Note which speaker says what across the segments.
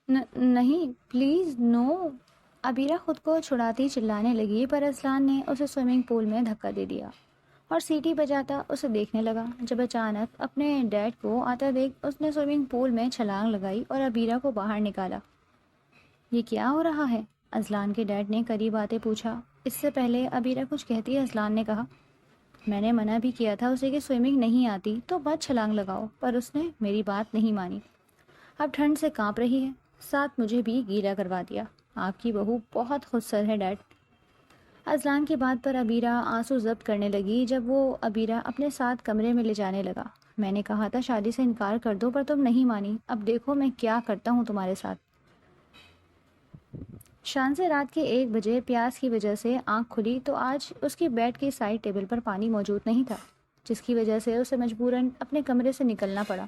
Speaker 1: نہیں پلیز نو۔ عبیرہ خود کو چھڑاتی چلانے لگی، پر اذلان نے اسے سوئمنگ پول میں دھکا دے دیا اور سیٹی بجاتا اسے دیکھنے لگا۔ جب اچانک اپنے ڈیڈ کو آتا دیکھ اس نے سوئمنگ پول میں چھلانگ لگائی اور عبیرہ کو باہر نکالا۔ یہ کیا ہو رہا ہے؟ اذلان کے ڈیڈ نے قریب آتے پوچھا۔ اس سے پہلے عبیرہ کچھ کہتی اذلان نے کہا، میں نے منع بھی کیا تھا اسے کہ سوئمنگ نہیں آتی تو مت چھلانگ لگاؤ، پر اس نے میری بات نہیں مانی۔ اب ٹھنڈ سے کانپ رہی ہے، ساتھ مجھے بھی گیلا کروا دیا۔ آپ کی بہو بہت خود سر ہے ڈیڈ۔ اذلان کی بات پر عبیرہ آنسو ضبط کرنے لگی۔ جب وہ عبیرہ اپنے ساتھ کمرے میں لے جانے لگا، میں نے کہا تھا شادی سے انکار کر دو پر تم نہیں مانی، اب دیکھو میں کیا کرتا ہوں تمہارے ساتھ۔ شان سے رات کے 1 بجے پیاس کی وجہ سے آنکھ کھلی تو آج اس کی بیڈ کی سائڈ ٹیبل پر پانی موجود نہیں تھا، جس کی وجہ سے اسے مجبوراً اپنے کمرے سے نکلنا پڑا،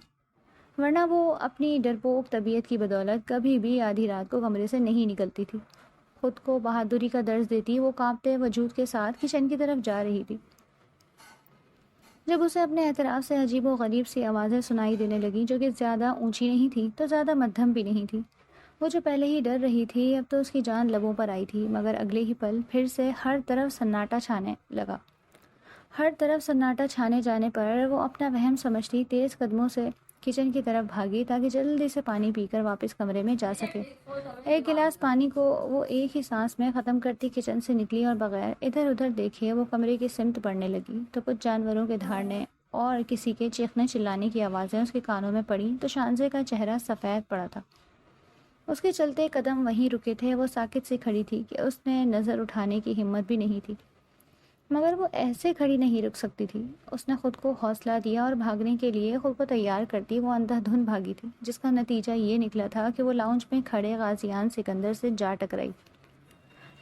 Speaker 1: ورنہ وہ اپنی ڈرپوک طبیعت کی بدولت کبھی بھی آدھی رات کو کمرے سے نہیں نکلتی تھی۔ خود کو بہادری کا درس دیتی وہ کانپتے وجود کے ساتھ کچن کی طرف جا رہی تھی، جب اسے اپنے اعتراف سے عجیب و غریب سی آوازیں سنائی دینے لگیں، جو کہ زیادہ اونچی نہیں تھی تو زیادہ مدھم بھی نہیں تھی۔ وہ جو پہلے ہی ڈر رہی تھی اب تو اس کی جان لبوں پر آئی تھی، مگر اگلے ہی پل پھر سے ہر طرف سناٹا چھانے لگا۔ ہر طرف سناٹا چھانے جانے پر وہ اپنا وہم سمجھتی تیز قدموں سے کچن کی طرف بھاگی تاکہ جلدی سے پانی پی کر واپس کمرے میں جا سکے۔ ایک گلاس پانی کو وہ ایک ہی سانس میں ختم کرتی کچن سے نکلی اور بغیر ادھر ادھر دیکھے وہ کمرے کی سمت بڑھنے لگی تو کچھ جانوروں کے دھاڑنے اور کسی کے چیخنے چلانے کی آوازیں اس کے کانوں میں پڑیں تو شانزے کا چہرہ سفید پڑا تھا۔ اس کے چلتے قدم وہیں رکے تھے، وہ ساکت سی کھڑی تھی کہ اس نے نظر اٹھانے کی ہمت بھی نہیں تھی، مگر وہ ایسے کھڑی نہیں رک سکتی تھی۔ اس نے خود کو حوصلہ دیا اور بھاگنے کے لیے خود کو تیار کرتی وہ اندھا دھند بھاگی تھی، جس کا نتیجہ یہ نکلا تھا کہ وہ لاؤنج میں کھڑے غازیان سکندر سے جا ٹکرائی۔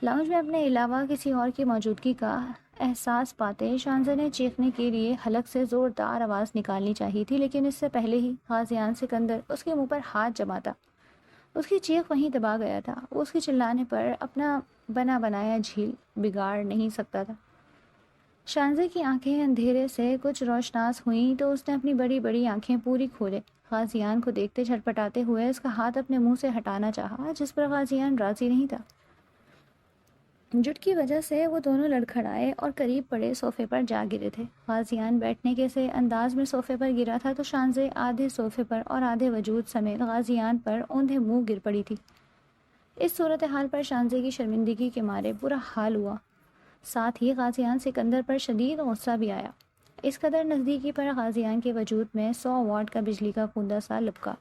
Speaker 1: لاؤنج میں اپنے علاوہ کسی اور کی موجودگی کا احساس پاتے شانزے نے چیخنے کے لیے حلق سے زوردار آواز نکالنی چاہی تھی، لیکن اس سے پہلے ہی غازیان سکندر اس کے منہ پر ہاتھ جماتا اس کی چیخ وہیں دبا گیا تھا۔ وہ اس کے چلانے پر اپنا بنا بنایا جھیل بگاڑ نہیں سکتا تھا۔ شانزے کی آنکھیں اندھیرے سے کچھ روشناس ہوئیں تو اس نے اپنی بڑی بڑی آنکھیں پوری کھولے۔ غازیان کو دیکھتے چھٹپٹاتے ہوئے اس کا ہاتھ اپنے منہ سے ہٹانا چاہا، جس پر غازیان راضی نہیں تھا۔ جٹ کی وجہ سے وہ دونوں لڑکھڑائے اور قریب پڑے صوفے پر جا گرے تھے۔ غازیان بیٹھنے کے سے انداز میں صوفے پر گرا تھا تو شانزے آدھے صوفے پر اور آدھے وجود سمیت غازیان پر اوندھے منہ گر پڑی تھی۔ اس صورتحال پر شانزے کی شرمندگی کے مارے برا حال ہوا، ساتھ ہی غازیان سکندر پر شدید غصہ بھی آیا۔ اس قدر نزدیکی پر غازیان کے وجود میں 100 واٹ کا بجلی کا کوندا سا لپکا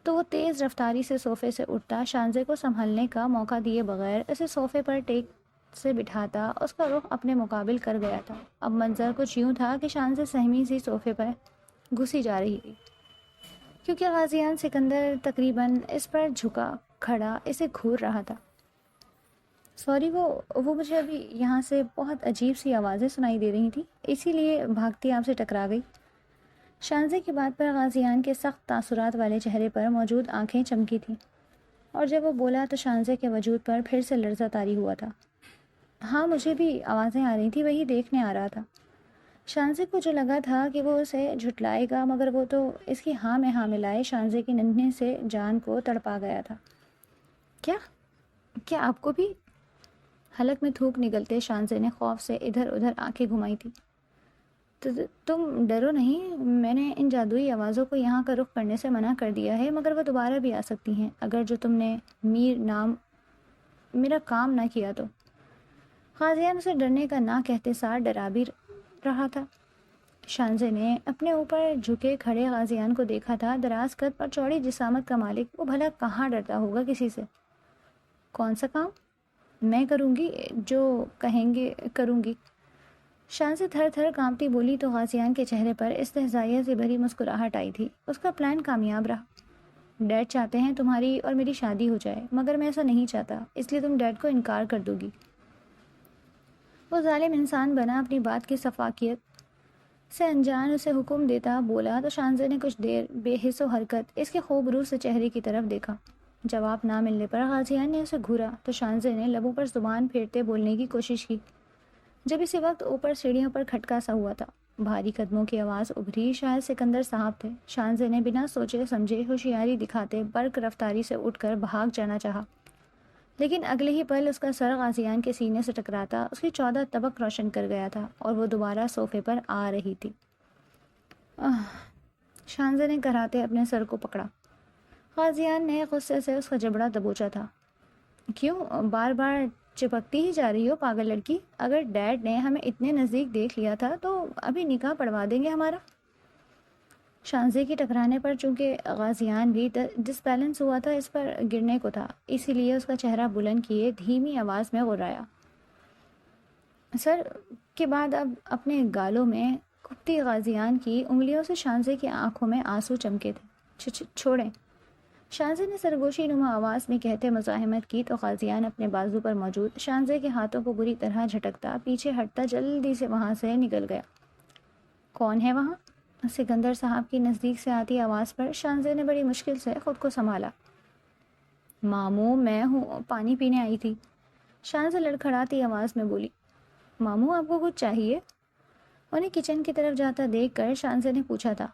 Speaker 1: تو وہ تیز رفتاری سے صوفے سے اٹھتا، شانزے کو سنبھلنے کا موقع دیے بغیر اسے صوفے پر ٹیک سے بٹھاتا اس کا رخ اپنے مقابل کر گیا تھا۔ اب منظر کچھ یوں تھا کہ شانزے سہمی سی صوفے پر گھسی جا رہی تھی، کیونکہ غازیان سکندر تقریباً اس پر جھکا کھڑا اسے گھور رہا تھا۔ سوری، وہ مجھے ابھی یہاں سے بہت عجیب سی آوازیں سنائی دے رہی تھیں، اسی لیے بھاگتی آپ سے ٹکرا گئی۔ شانزے کی بات پر غازیان کے سخت تاثرات والے چہرے پر موجود آنکھیں چمکی تھیں، اور جب وہ بولا تو شانزے کے وجود پر پھر سے لرزہ طاری ہوا تھا۔ ہاں مجھے بھی آوازیں آ رہی تھی، وہی دیکھنے آ رہا تھا۔ شانزے کو جو لگا تھا کہ وہ اسے جھٹلائے گا، مگر وہ تو اس کی ہاں میں ہاں ملائے شانزے کی ننھے سے جان کو تڑپا گیا تھا۔ کیا آپ کو بھی؟ حلق میں تھوک نگلتے شانزے نے خوف سے ادھر ادھر آنکھیں گھمائی تھی۔ تم ڈرو نہیں، میں نے ان جادوئی آوازوں کو یہاں کا رخ کرنے سے منع کر دیا ہے، مگر وہ دوبارہ بھی آ سکتی ہیں اگر جو تم نے میرا کام نہ کیا تو۔ غازیان اسے ڈرنے کا نہ کہتے سار ڈرا بھی رہا تھا۔ شانزے نے اپنے اوپر جھکے کھڑے غازیان کو دیکھا تھا، دراز قد اور چوڑی جسامت کا مالک، وہ بھلا کہاں ڈرتا ہوگا کسی سے۔ کون سا کام؟ میں کروں گی، جو کہیں گے کروں گی۔ شانزے تھر تھر کانپتی بولی تو غازیان کے چہرے پر استہزائیت سے بھری مسکراہٹ آئی تھی۔ اس کا پلان کامیاب رہا۔ ڈیڈ چاہتے ہیں تمہاری اور میری شادی ہو جائے، مگر میں ایسا نہیں چاہتا، اس لیے تم ڈیڈ کو انکار کر دو گی۔ وہ ظالم انسان بنا اپنی بات کی شفافیت سے انجان اسے حکم دیتا بولا تو شانزے نے کچھ دیر بے حس و حرکت اس کے خوبرو سے چہرے کی طرف دیکھا۔ جواب نہ ملنے پر غازیان نے اسے گھورا تو شانزے نے لبوں پر زبان پھیرتے بولنے کی کوشش کی۔ جب اسی وقت اوپر سیڑھیوں پر کھٹکا سا ہوا تھا بھاری قدموں کی آواز ابھری، شاید سکندر صاحب تھے۔ شانزے نے بنا سوچے سمجھے ہوشیاری دکھاتے برق رفتاری سے اٹھ کر بھاگ جانا چاہا، لیکن اگلے ہی پل اس کا سر غازیان کے سینے سے ٹکراتا اس کی 14 طبق روشن کر گیا تھا اور وہ دوبارہ صوفے پر آ رہی تھی۔ شانزے نے کراہتے اپنے سر کو پکڑا۔ غازیان نے غصے سے اس کا جبڑا دبوچا تھا۔ کیوں بار بار چپکتی ہی جا رہی ہو پاگل لڑکی؟ اگر ڈیڈ نے ہمیں اتنے نزدیک دیکھ لیا تھا تو ابھی نکاح پڑھوا دیں گے ہمارا۔ شانزے کی ٹکرانے پر چونکہ غازیان بھی ڈس بیلنس ہوا تھا، اس پر گرنے کو تھا، اسی لیے اس کا چہرہ بلند کیے دھیمی آواز میں غرایا۔ سر کے بعد اب اپنے گالوں میں کھپتی غازیان کی انگلیوں سے شانزے کی آنکھوں میں آنسو چمکے تھے۔ چھوڑیں، شانزے نے سرگوشی نما آواز میں کہتے مزاحمت کی تو غازیان اپنے بازو پر موجود شانزے کے ہاتھوں کو بری طرح جھٹکتا پیچھے ہٹتا جلدی سے وہاں سے نکل گیا۔ کون ہے وہاں؟ سکندر صاحب کی نزدیک سے آتی آواز پر شانزے نے بڑی مشکل سے خود کو سنبھالا۔ ماموں میں ہوں، پانی پینے آئی تھی، شانزے لڑکھڑاتی آواز میں بولی۔ ماموں آپ کو کچھ چاہیے؟ انہیں کچن کی طرف جاتا دیکھ کر شانزے نے پوچھا تھا۔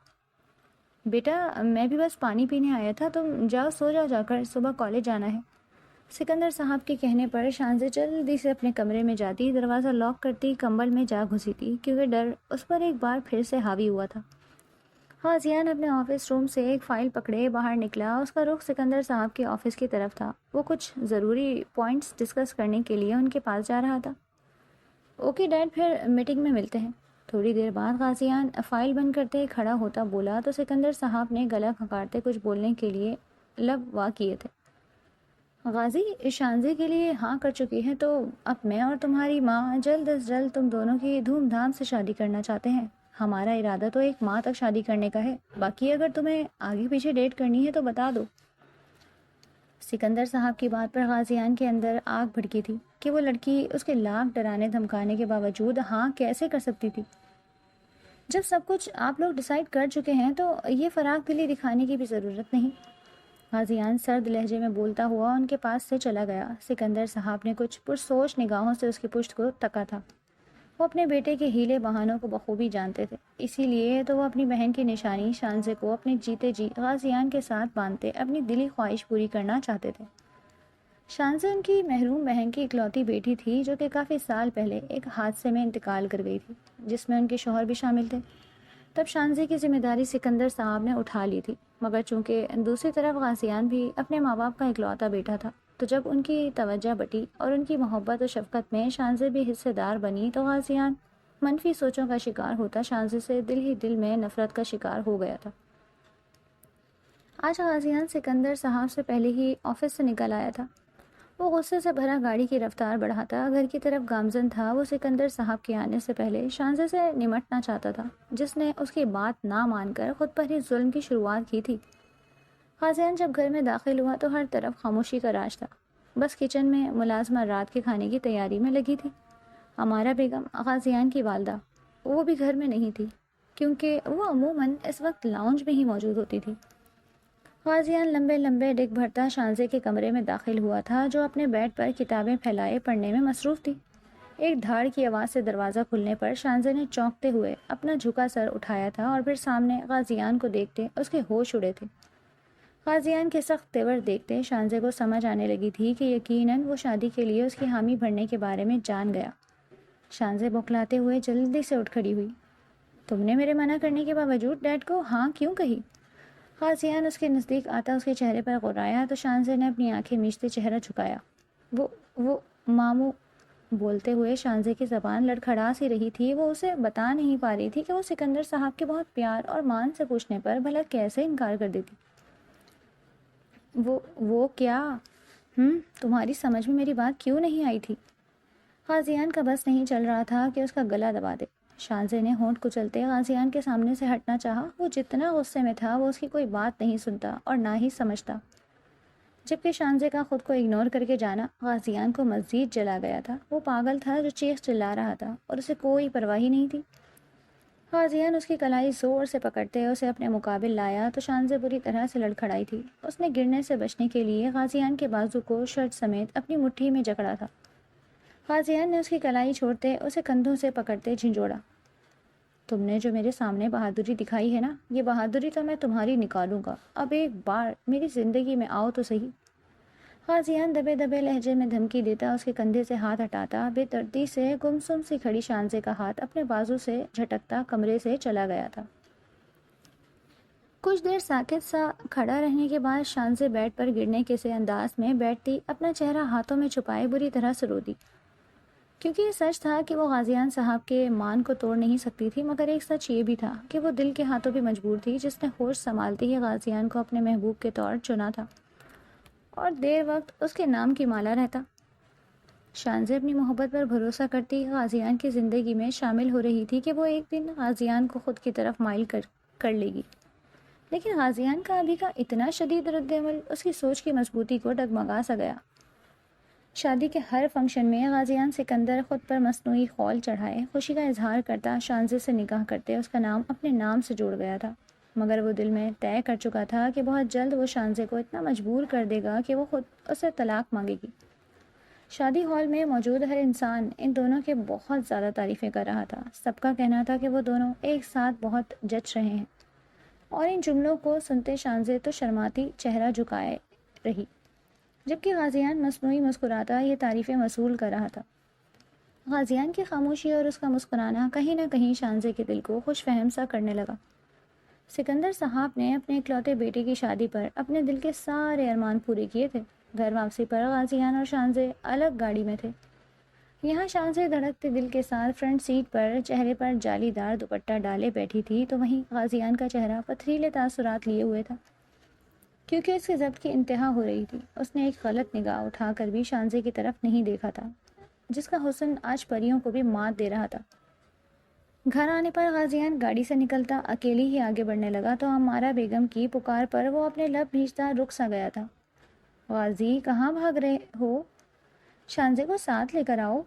Speaker 1: بیٹا میں بھی بس پانی پینے آیا تھا، تم جاؤ سو جاؤ جا کر، صبح کالج جانا ہے۔ سکندر صاحب کے کہنے پر شانزے جلدی سے اپنے کمرے میں جاتی، دروازہ لاک کرتی، کمبل میں جا گھسی تھی کیونکہ ڈر اس پر ایک بار پھر سے حاوی ہوا تھا۔ غازیان اپنے آفس روم سے ایک فائل پکڑے باہر نکلا۔ اس کا رخ سکندر صاحب کے آفس کی طرف تھا۔ وہ کچھ ضروری پوائنٹس ڈسکس کرنے کے لیے ان کے پاس جا رہا تھا۔ اوکے ڈیڈ، پھر میٹنگ میں ملتے ہیں۔ تھوڑی دیر بعد غازیان فائل بند کرتے کھڑا ہوتا بولا تو سکندر صاحب نے گلا کھنکارتے کچھ بولنے کے لیے لب وا کیے تھے۔ غازی شانزے کے لیے ہاں کر چکی ہے تو اب میں اور تمہاری ماں جلد از جلد تم دونوں کی دھوم دھام سے شادی کرنا چاہتے ہیں۔ ہمارا ارادہ تو ایک ماہ تک شادی کرنے کا ہے، باقی اگر تمہیں آگے پیچھے ڈیٹ کرنی ہے تو بتا دو۔ سکندر صاحب کی بات پر غازیان کے اندر آگ بھڑکی تھی کہ وہ لڑکی اس کے لاکھ ڈرانے دھمکانے کے باوجود ہاں کیسے کر سکتی تھی۔ جب سب کچھ آپ لوگ ڈیسائیڈ کر چکے ہیں تو یہ فراغ دلی دکھانے کی بھی ضرورت نہیں۔ غازیان سرد لہجے میں بولتا ہوا ان کے پاس سے چلا گیا۔ سکندر صاحب نے کچھ پرسوچ نگاہوں سے اس کی پشت کو تکا تھا۔ وہ اپنے بیٹے کے ہیلے بہانوں کو بخوبی جانتے تھے، اسی لیے تو وہ اپنی بہن کی نشانی شانزے کو اپنے جیتے جی غازیان کے ساتھ باندھتے اپنی دلی خواہش پوری کرنا چاہتے تھے۔ شانزے ان کی محروم بہن کی اکلوتی بیٹی تھی جو کہ کافی سال پہلے ایک حادثے میں انتقال کر گئی تھی، جس میں ان کے شوہر بھی شامل تھے۔ تب شانزے کی ذمہ داری سکندر صاحب نے اٹھا لی تھی، مگر چونکہ دوسری طرف غازیان بھی اپنے ماں باپ کا اکلوتا بیٹا تھا، تو جب ان کی توجہ بٹی اور ان کی محبت و شفقت میں شانزے بھی حصے دار بنی تو غازیان منفی سوچوں کا شکار ہوتا شانزے سے دل ہی دل میں نفرت کا شکار ہو گیا تھا۔ آج غازیان سکندر صاحب سے پہلے ہی آفس سے نکل آیا تھا۔ وہ غصے سے بھرا گاڑی کی رفتار بڑھاتا گھر کی طرف گامزن تھا۔ وہ سکندر صاحب کے آنے سے پہلے شانزے سے نمٹنا چاہتا تھا، جس نے اس کی بات نہ مان کر خود پر ہی ظلم کی شروعات کی تھی۔ غازیان جب گھر میں داخل ہوا تو ہر طرف خاموشی کا راج تھا۔ بس کچن میں ملازمہ رات کے کھانے کی تیاری میں لگی تھی۔ ہمارا بیگم، غازیان کی والدہ، وہ بھی گھر میں نہیں تھی کیونکہ وہ عموماً اس وقت لاؤنج میں ہی موجود ہوتی تھی۔ غازیان لمبے لمبے ڈگ بھرتا شانزے کے کمرے میں داخل ہوا تھا جو اپنے بیڈ پر کتابیں پھیلائے پڑھنے میں مصروف تھی۔ ایک دھاڑ کی آواز سے دروازہ کھلنے پر شانزے نے چونکتے ہوئے اپنا جھکا سر اٹھایا تھا اور پھر سامنے غازیان کو دیکھتے اس کے ہوش اڑے تھے۔ غازیان کے سخت تیور دیکھتے شانزے کو سمجھ آنے لگی تھی کہ یقیناً وہ شادی کے لیے اس کی حامی بھرنے کے بارے میں جان گیا۔ شانزے بوکھلاتے ہوئے جلدی سے اٹھ کھڑی ہوئی۔ تم نے میرے منع کرنے کے باوجود ڈیڈ کو ہاں کیوں کہی؟ غازیان اس کے نزدیک آتا اس کے چہرے پر غرایا تو شانزے نے اپنی آنکھیں میچتے چہرہ جھکایا۔ وہ ماموں، بولتے ہوئے شانزے کی زبان لڑکھڑا سی رہی تھی۔ وہ اسے بتا نہیں پا رہی تھی کہ وہ سکندر صاحب کے بہت پیار اور مان سے پوچھنے پر بھلا کیسے انکار کر دیتی۔ وہ کیا؟ تمہاری سمجھ میں میری بات کیوں نہیں آئی تھی؟ غازیان کا بس نہیں چل رہا تھا کہ اس کا گلا دبا دے۔ شانزے نے ہونٹ کچلتے غازیان کے سامنے سے ہٹنا چاہا۔ وہ جتنا غصے میں تھا وہ اس کی کوئی بات نہیں سنتا اور نہ ہی سمجھتا، جبکہ شانزے کا خود کو اگنور کر کے جانا غازیان کو مزید جلا گیا تھا۔ وہ پاگل تھا جو چیخ چلا رہا تھا اور اسے کوئی پرواہ ہی نہیں تھی۔ غازیان اس کی کلائی زور سے پکڑتے اسے اپنے مقابل لایا تو شانزے بری طرح سے لڑکھڑائی تھی۔ اس نے گرنے سے بچنے کے لیے غازیان کے بازو کو شرٹ سمیت اپنی مٹھی میں جکڑا تھا۔ غازیان نے اس کی کلائی چھوڑتے اسے کندھوں سے پکڑتے جھنجھوڑا۔ تم نے جو میرے سامنے بہادری دکھائی ہے نا، یہ بہادری تو میں تمہاری نکالوں گا، اب ایک بار میری زندگی میں آؤ تو صحیح۔ غازیان دبے دبے لہجے میں دھمکی دیتا اس کے کندھے سے ہاتھ ہٹاتا، بے ترتیب سے گمسم سی کھڑی شانزے کا ہاتھ اپنے بازو سے جھٹکتا کمرے سے چلا گیا تھا۔ کچھ دیر ساکت سا کھڑا رہنے کے بعد شانزے بیڈ پر گرنے کے سے انداز میں بیٹھتی اپنا چہرہ ہاتھوں میں چھپائے بری طرح سے رو دی، کیونکہ یہ سچ تھا کہ وہ غازیان صاحب کے مان کو توڑ نہیں سکتی تھی، مگر ایک سچ یہ بھی تھا کہ وہ دل کے ہاتھوں بھی مجبور تھی، جس نے ہوش سنبھالتے ہی غازیان کو اپنے محبوب کے طور چنا تھا اور دیر وقت اس کے نام کی مالا رہتا۔ شانزے اپنی محبت پر بھروسہ کرتی غازیان کی زندگی میں شامل ہو رہی تھی کہ وہ ایک دن غازیان کو خود کی طرف مائل کر لے گی، لیکن غازیان کا ابھی کا اتنا شدید رد عمل اس کی سوچ کی مضبوطی کو ڈگمگا سا گیا۔ شادی کے ہر فنکشن میں غازیان سکندر خود پر مصنوعی خول چڑھائے خوشی کا اظہار کرتا شانزے سے نکاح کرتے اس کا نام اپنے نام سے جوڑ گیا تھا، مگر وہ دل میں طے کر چکا تھا کہ بہت جلد وہ شانزے کو اتنا مجبور کر دے گا کہ وہ خود اسے طلاق مانگے گی۔ شادی ہال میں موجود ہر انسان ان دونوں کے بہت زیادہ تعریفیں کر رہا تھا، سب کا کہنا تھا کہ وہ دونوں ایک ساتھ بہت جچ رہے ہیں، اور ان جملوں کو سنتے شانزے تو شرماتی چہرہ جھکائے رہی، جبکہ غازیان مصنوعی مسکراتا یہ تعریفیں وصول کر رہا تھا۔ غازیان کی خاموشی اور اس کا مسکرانا کہیں نہ کہیں شانزے کے دل کو خوش فہم سا کرنے لگا۔ سکندر صاحب نے اپنے اکلوتے بیٹے کی شادی پر اپنے دل کے سارے ارمان پورے کیے تھے۔ گھر واپسی پر غازیان اور شانزے الگ گاڑی میں تھے۔ یہاں شانزے دھڑکتے دل کے ساتھ فرنٹ سیٹ پر چہرے پر جالی دار دوپٹہ ڈالے بیٹھی تھی، تو وہیں غازیان کا چہرہ پتھریلے تاثرات لیے ہوئے تھا، کیونکہ اس کے ضبط کی انتہا ہو رہی تھی۔ اس نے ایک غلط نگاہ اٹھا کر بھی شانزے کی طرف نہیں دیکھا تھا، جس کا حسن آج پریوں کو بھی مات دے رہا تھا۔ گھر آنے پر غازیان گاڑی سے نکلتا اکیلی ہی آگے بڑھنے لگا تو امارہ بیگم کی پکار پر وہ اپنے لب بھیجتا رک سا گیا تھا۔ غازی کہاں بھاگ رہے ہو؟ شانزے کو ساتھ لے کر آؤ۔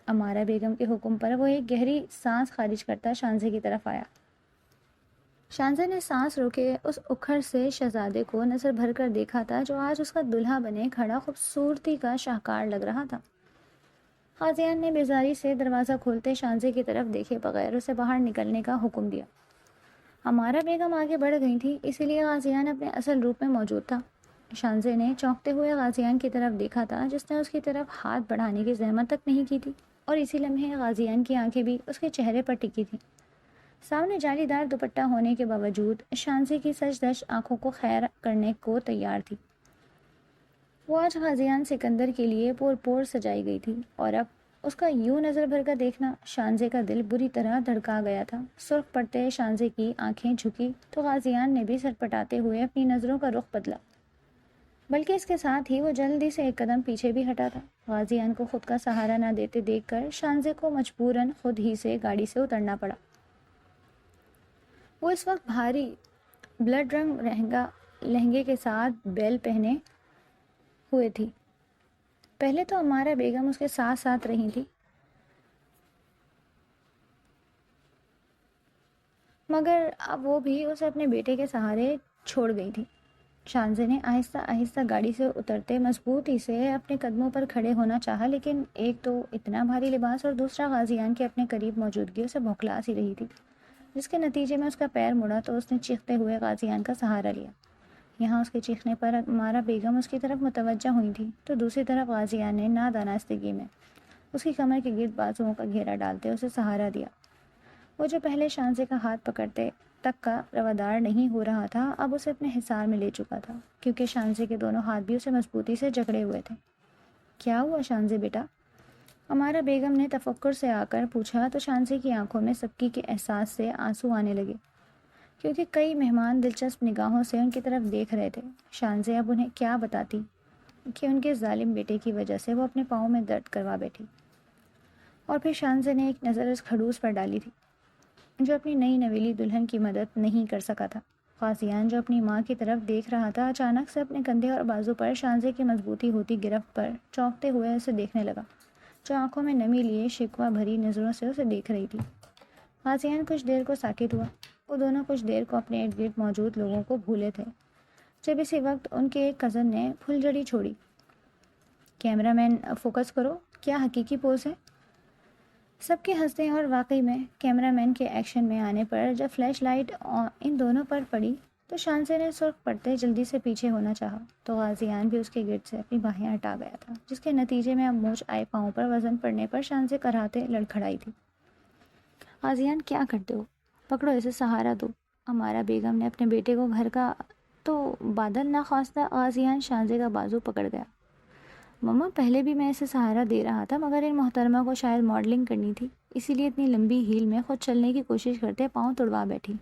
Speaker 1: امارہ بیگم کے حکم پر وہ ایک گہری سانس خارج کرتا شانزے کی طرف آیا۔ شانزے نے سانس روکے اس اکھڑ سے شہزادے کو نظر بھر کر دیکھا تھا جو آج اس کا دلہا بنے کھڑا خوبصورتی کا شاہکار لگ رہا تھا۔ غازیان نے بیزاری سے دروازہ کھولتے شانزے کی طرف دیکھے بغیر اسے باہر نکلنے کا حکم دیا۔ امارہ بیگم آگے بڑھ گئی تھی، اسی لیے غازیان اپنے اصل روپ میں موجود تھا۔ شانزے نے چونکتے ہوئے غازیان کی طرف دیکھا تھا، جس نے اس کی طرف ہاتھ بڑھانے کی زحمت تک نہیں کی تھی، اور اسی لمحے غازیان کی آنکھیں بھی اس کے چہرے پر ٹکی تھیں۔ سامنے جالی دار دوپٹہ ہونے کے باوجود شانزے کی سج دج آنکھوں کو خیر کرنے کو تیار تھی۔ وہ آج غازیان سکندر کے لیے پور پور سجائی گئی تھی، اور اب اس کا یوں نظر بھر کر دیکھنا شانزے کا دل بری طرح دھڑکا گیا تھا۔ سرخ پڑتے شانزے کی آنکھیں جھکی تو غازیان نے بھی سر پٹاتے ہوئے اپنی نظروں کا رخ بدلا، بلکہ اس کے ساتھ ہی وہ جلدی سے ایک قدم پیچھے بھی ہٹا تھا۔ غازیان کو خود کا سہارا نہ دیتے دیکھ کر شانزے کو مجبوراً خود ہی سے گاڑی سے اترنا پڑا۔ وہ اس وقت بھاری بلڈ رنگ لہنگے کے ساتھ بیل پہنے ہوئے تھی۔ پہلے تو امارہ بیگم اس کے ساتھ ساتھ رہی تھی، مگر اب وہ بھی اسے اپنے بیٹے کے سہارے چھوڑ گئی تھی۔ شانزے نے آہستہ آہستہ گاڑی سے اترتے مضبوطی سے اپنے قدموں پر کھڑے ہونا چاہا، لیکن ایک تو اتنا بھاری لباس اور دوسرا غازیان کے اپنے قریب موجودگی اسے بھوکھلا سی رہی تھی، جس کے نتیجے میں اس کا پیر مڑا تو اس نے چیختے ہوئے غازیان کا سہارا لیا۔ یہاں اس کے چیخنے پر امارہ بیگم اس کی طرف متوجہ ہوئی تھی، تو دوسری طرف غازیان نے نادانستگی میں اس کی کمر کے گرد بازوؤں کا گھیرا ڈالتے اسے سہارا دیا۔ وہ جو پہلے شانزے کا ہاتھ پکڑتے تک کا روادار نہیں ہو رہا تھا، اب اسے اپنے حصار میں لے چکا تھا، کیونکہ شانزے کے دونوں ہاتھ بھی اسے مضبوطی سے جکڑے ہوئے تھے۔ کیا ہوا شانزے بیٹا؟ امارہ بیگم نے تفکر سے آ کر پوچھا تو شانزے کی آنکھوں میں سبکی کے احساس سے آنسو آنے لگے، کیونکہ کئی مہمان دلچسپ نگاہوں سے ان کی طرف دیکھ رہے تھے۔ شانزے اب انہیں کیا بتاتی کہ ان کے ظالم بیٹے کی وجہ سے وہ اپنے پاؤں میں درد کروا بیٹھی۔ اور پھر شانزے نے ایک نظر اس کھڑوس پر ڈالی تھی جو اپنی نئی نویلی دلہن کی مدد نہیں کر سکا تھا۔ غازیان جو اپنی ماں کی طرف دیکھ رہا تھا، اچانک سے اپنے کندھے اور بازو پر شانزے کی مضبوطی ہوتی گرفت پر چونکتے ہوئے اسے دیکھنے لگا، جو آنکھوں میں نمی لیے شکوہ بھری نظروں سے اسے دیکھ رہی تھی۔ غازیان کچھ دیر کو ساکت ہوا۔ وہ دونوں کچھ دیر کو اپنے ارد گرد موجود لوگوں کو بھولے تھے، جب اسی وقت ان کے ایک کزن نے پھلجھڑی چھوڑی۔ کیمرہ مین فوکس کرو، کیا حقیقی پوز ہے؟ سب کے ہنستے اور واقعی میں کیمرہ مین کے ایکشن میں آنے پر جب فلیش لائٹ ان دونوں پر پڑی تو شانزے نے سرخ پڑتے جلدی سے پیچھے ہونا چاہا تو غازیان بھی اس کے گرد سے اپنی باہیں ہٹا گیا تھا، جس کے نتیجے میں اب موج آئے پاؤں پر وزن پڑنے پر شانزے کراہتے لڑکھڑائی تھی۔ غازیان کیا کرتے ہو؟ پکڑو اسے، سہارا دو۔ ہمارا بیگم نے اپنے بیٹے کو گھر کا تو بادل ناخواستہ غازیان شانزے کا بازو پکڑ گیا۔ مما پہلے بھی میں اسے سہارا دے رہا تھا، مگر ان محترمہ کو شاید ماڈلنگ کرنی تھی، اسی لیے اتنی لمبی ہیل میں خود چلنے کی کوشش کرتے پاؤں تڑوا بیٹھی۔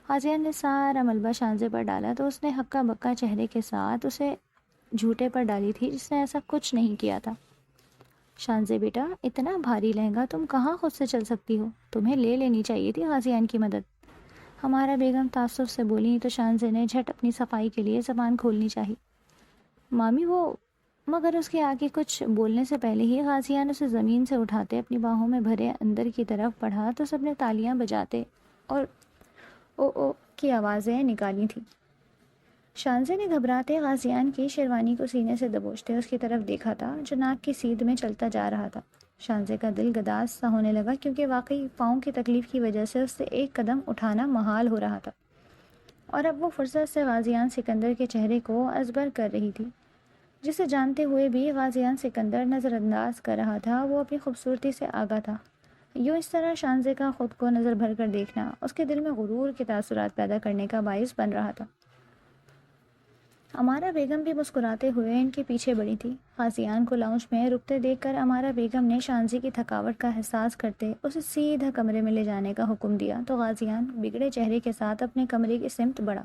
Speaker 1: غازیان نے سارا ملبہ شانزے پر ڈالا تو اس نے ہکا بکا چہرے کے ساتھ اسے جھوٹے پر ڈالی تھی جس نے ایسا کچھ نہیں کیا تھا۔ شانزے بیٹا، اتنا بھاری لہنگا تم کہاں خود سے چل سکتی ہو؟ تمہیں لے لینی چاہیے تھی غازیان کی مدد۔ ہمارا بیگم تعصب سے بولی تو شانزے نے جھٹ اپنی صفائی کے لیے زبان کھولنی چاہی۔ مامی وہ، مگر اس کے آگے کچھ بولنے سے پہلے ہی غازیان اسے زمین سے اٹھاتے اپنی باہوں میں بھرے اندر کی طرف بڑھا تو سب نے تالیاں بجاتے اور او او کی آوازیں نکالی تھیں۔ شانزے نے گھبراتے غازیان کی شیروانی کو سینے سے دبوچتے اس کی طرف دیکھا تھا جو ناک کی سیدھ میں چلتا جا رہا تھا۔ شانزے کا دل گداز سا ہونے لگا کیونکہ واقعی پاؤں کی تکلیف کی وجہ سے اس سے ایک قدم اٹھانا محال ہو رہا تھا، اور اب وہ فرصت سے غازیان سکندر کے چہرے کو ازبر کر رہی تھی، جسے جانتے ہوئے بھی غازیان سکندر نظر انداز کر رہا تھا۔ وہ اپنی خوبصورتی سے آگاہ تھا، یوں اس طرح شانزے کا خود کو نظر بھر کر دیکھنا اس کے دل میں غرور کے تاثرات پیدا کرنے کا باعث بن رہا تھا۔ امارا بیگم بھی مسکراتے ہوئے ان کے پیچھے بڑھی تھی۔ غازیان کو لاؤنج میں رکتے دیکھ کر امارا بیگم نے شانزے کی تھکاوٹ کا احساس کرتے اسے سیدھا کمرے میں لے جانے کا حکم دیا تو غازیان بگڑے چہرے کے ساتھ اپنے کمرے کی سمت بڑھا۔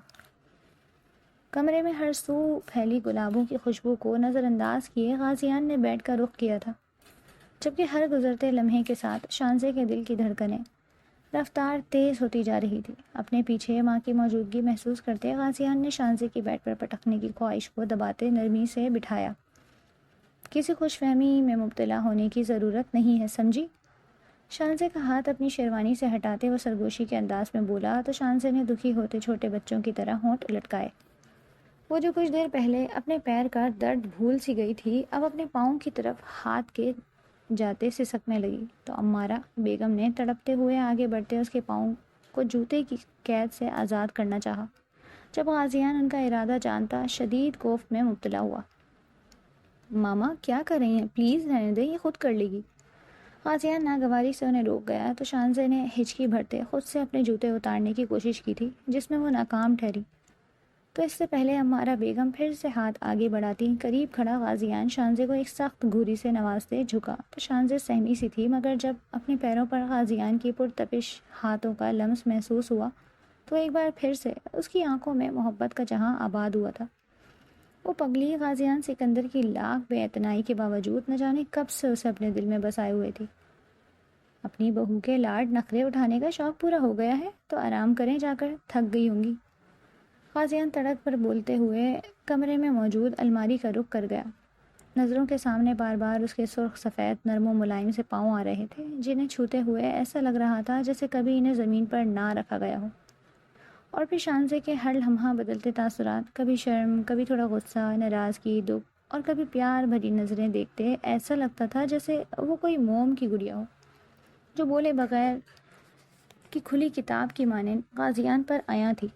Speaker 1: کمرے میں ہر سو پھیلی گلابوں کی خوشبو کو نظر انداز کیے غازیان نے بیڈ کا رخ کیا تھا، جبکہ ہر گزرتے لمحے کے ساتھ شانزے کے دل کی دھڑکنیں رفتار تیز ہوتی جا رہی تھی۔ اپنے پیچھے ماں کی موجودگی محسوس کرتے غازیان نے شانزے کی بیڈ پر پٹکنے کی خواہش کو دباتے نرمی سے بٹھایا۔ کسی خوش فہمی میں مبتلا ہونے کی ضرورت نہیں ہے، سمجھی؟ شانزے کا ہاتھ اپنی شیروانی سے ہٹاتے وہ سرگوشی کے انداز میں بولا تو شانزے نے دکھی ہوتے چھوٹے بچوں کی طرح ہونٹ لٹکائے۔ وہ جو کچھ دیر پہلے اپنے پیر کا درد بھول سی گئی تھی اب اپنے پاؤں کی طرف ہاتھ کے جاتے سسکنے لگی تو امارا بیگم نے تڑپتے ہوئے آگے بڑھتے اس کے پاؤں کو جوتے کی قید سے آزاد کرنا چاہا۔ جب غازیان ان کا ارادہ جانتا شدید کوفت میں مبتلا ہوا۔ ماما کیا کر رہی ہیں؟ پلیز رہنے دیں، یہ خود کر لے گی۔ غازیان ناگواری سے انہیں روک گیا تو شانزے نے ہچکی بھرتے خود سے اپنے جوتے اتارنے کی کوشش کی تھی جس میں وہ ناکام ٹھہری۔ تو اس سے پہلے امارا بیگم پھر سے ہاتھ آگے بڑھاتی قریب کھڑا غازیان شانزے کو ایک سخت گھوری سے نوازتے جھکا تو شانزے سہمی سی تھی، مگر جب اپنے پیروں پر غازیان کی پرتپش ہاتھوں کا لمس محسوس ہوا تو ایک بار پھر سے اس کی آنکھوں میں محبت کا جہاں آباد ہوا تھا۔ وہ پگلی غازیان سکندر کی لاکھ بے اعتنائی کے باوجود نہ جانے کب سے اسے اپنے دل میں بسائے ہوئے تھی۔ اپنی بہو کے لاڈ نخرے اٹھانے کا شوق پورا ہو گیا ہے تو آرام کریں جا کر، تھک گئی ہوں گی۔ غازیان تڑک پر بولتے ہوئے کمرے میں موجود الماری کا رخ کر گیا۔ نظروں کے سامنے بار بار اس کے سرخ سفید نرم و ملائم سے پاؤں آ رہے تھے جنہیں چھوتے ہوئے ایسا لگ رہا تھا جیسے کبھی انہیں زمین پر نہ رکھا گیا ہو۔ اور پھر شانزے کے ہر لمحہ بدلتے تاثرات، کبھی شرم، کبھی تھوڑا غصہ، ناراضگی، دکھ اور کبھی پیار بھری نظریں دیکھتے ایسا لگتا تھا جیسے وہ کوئی موم کی گڑیا ہو جو بولے بغیر کی کھلی کتاب کی مانند غازیان پر عیاں تھی۔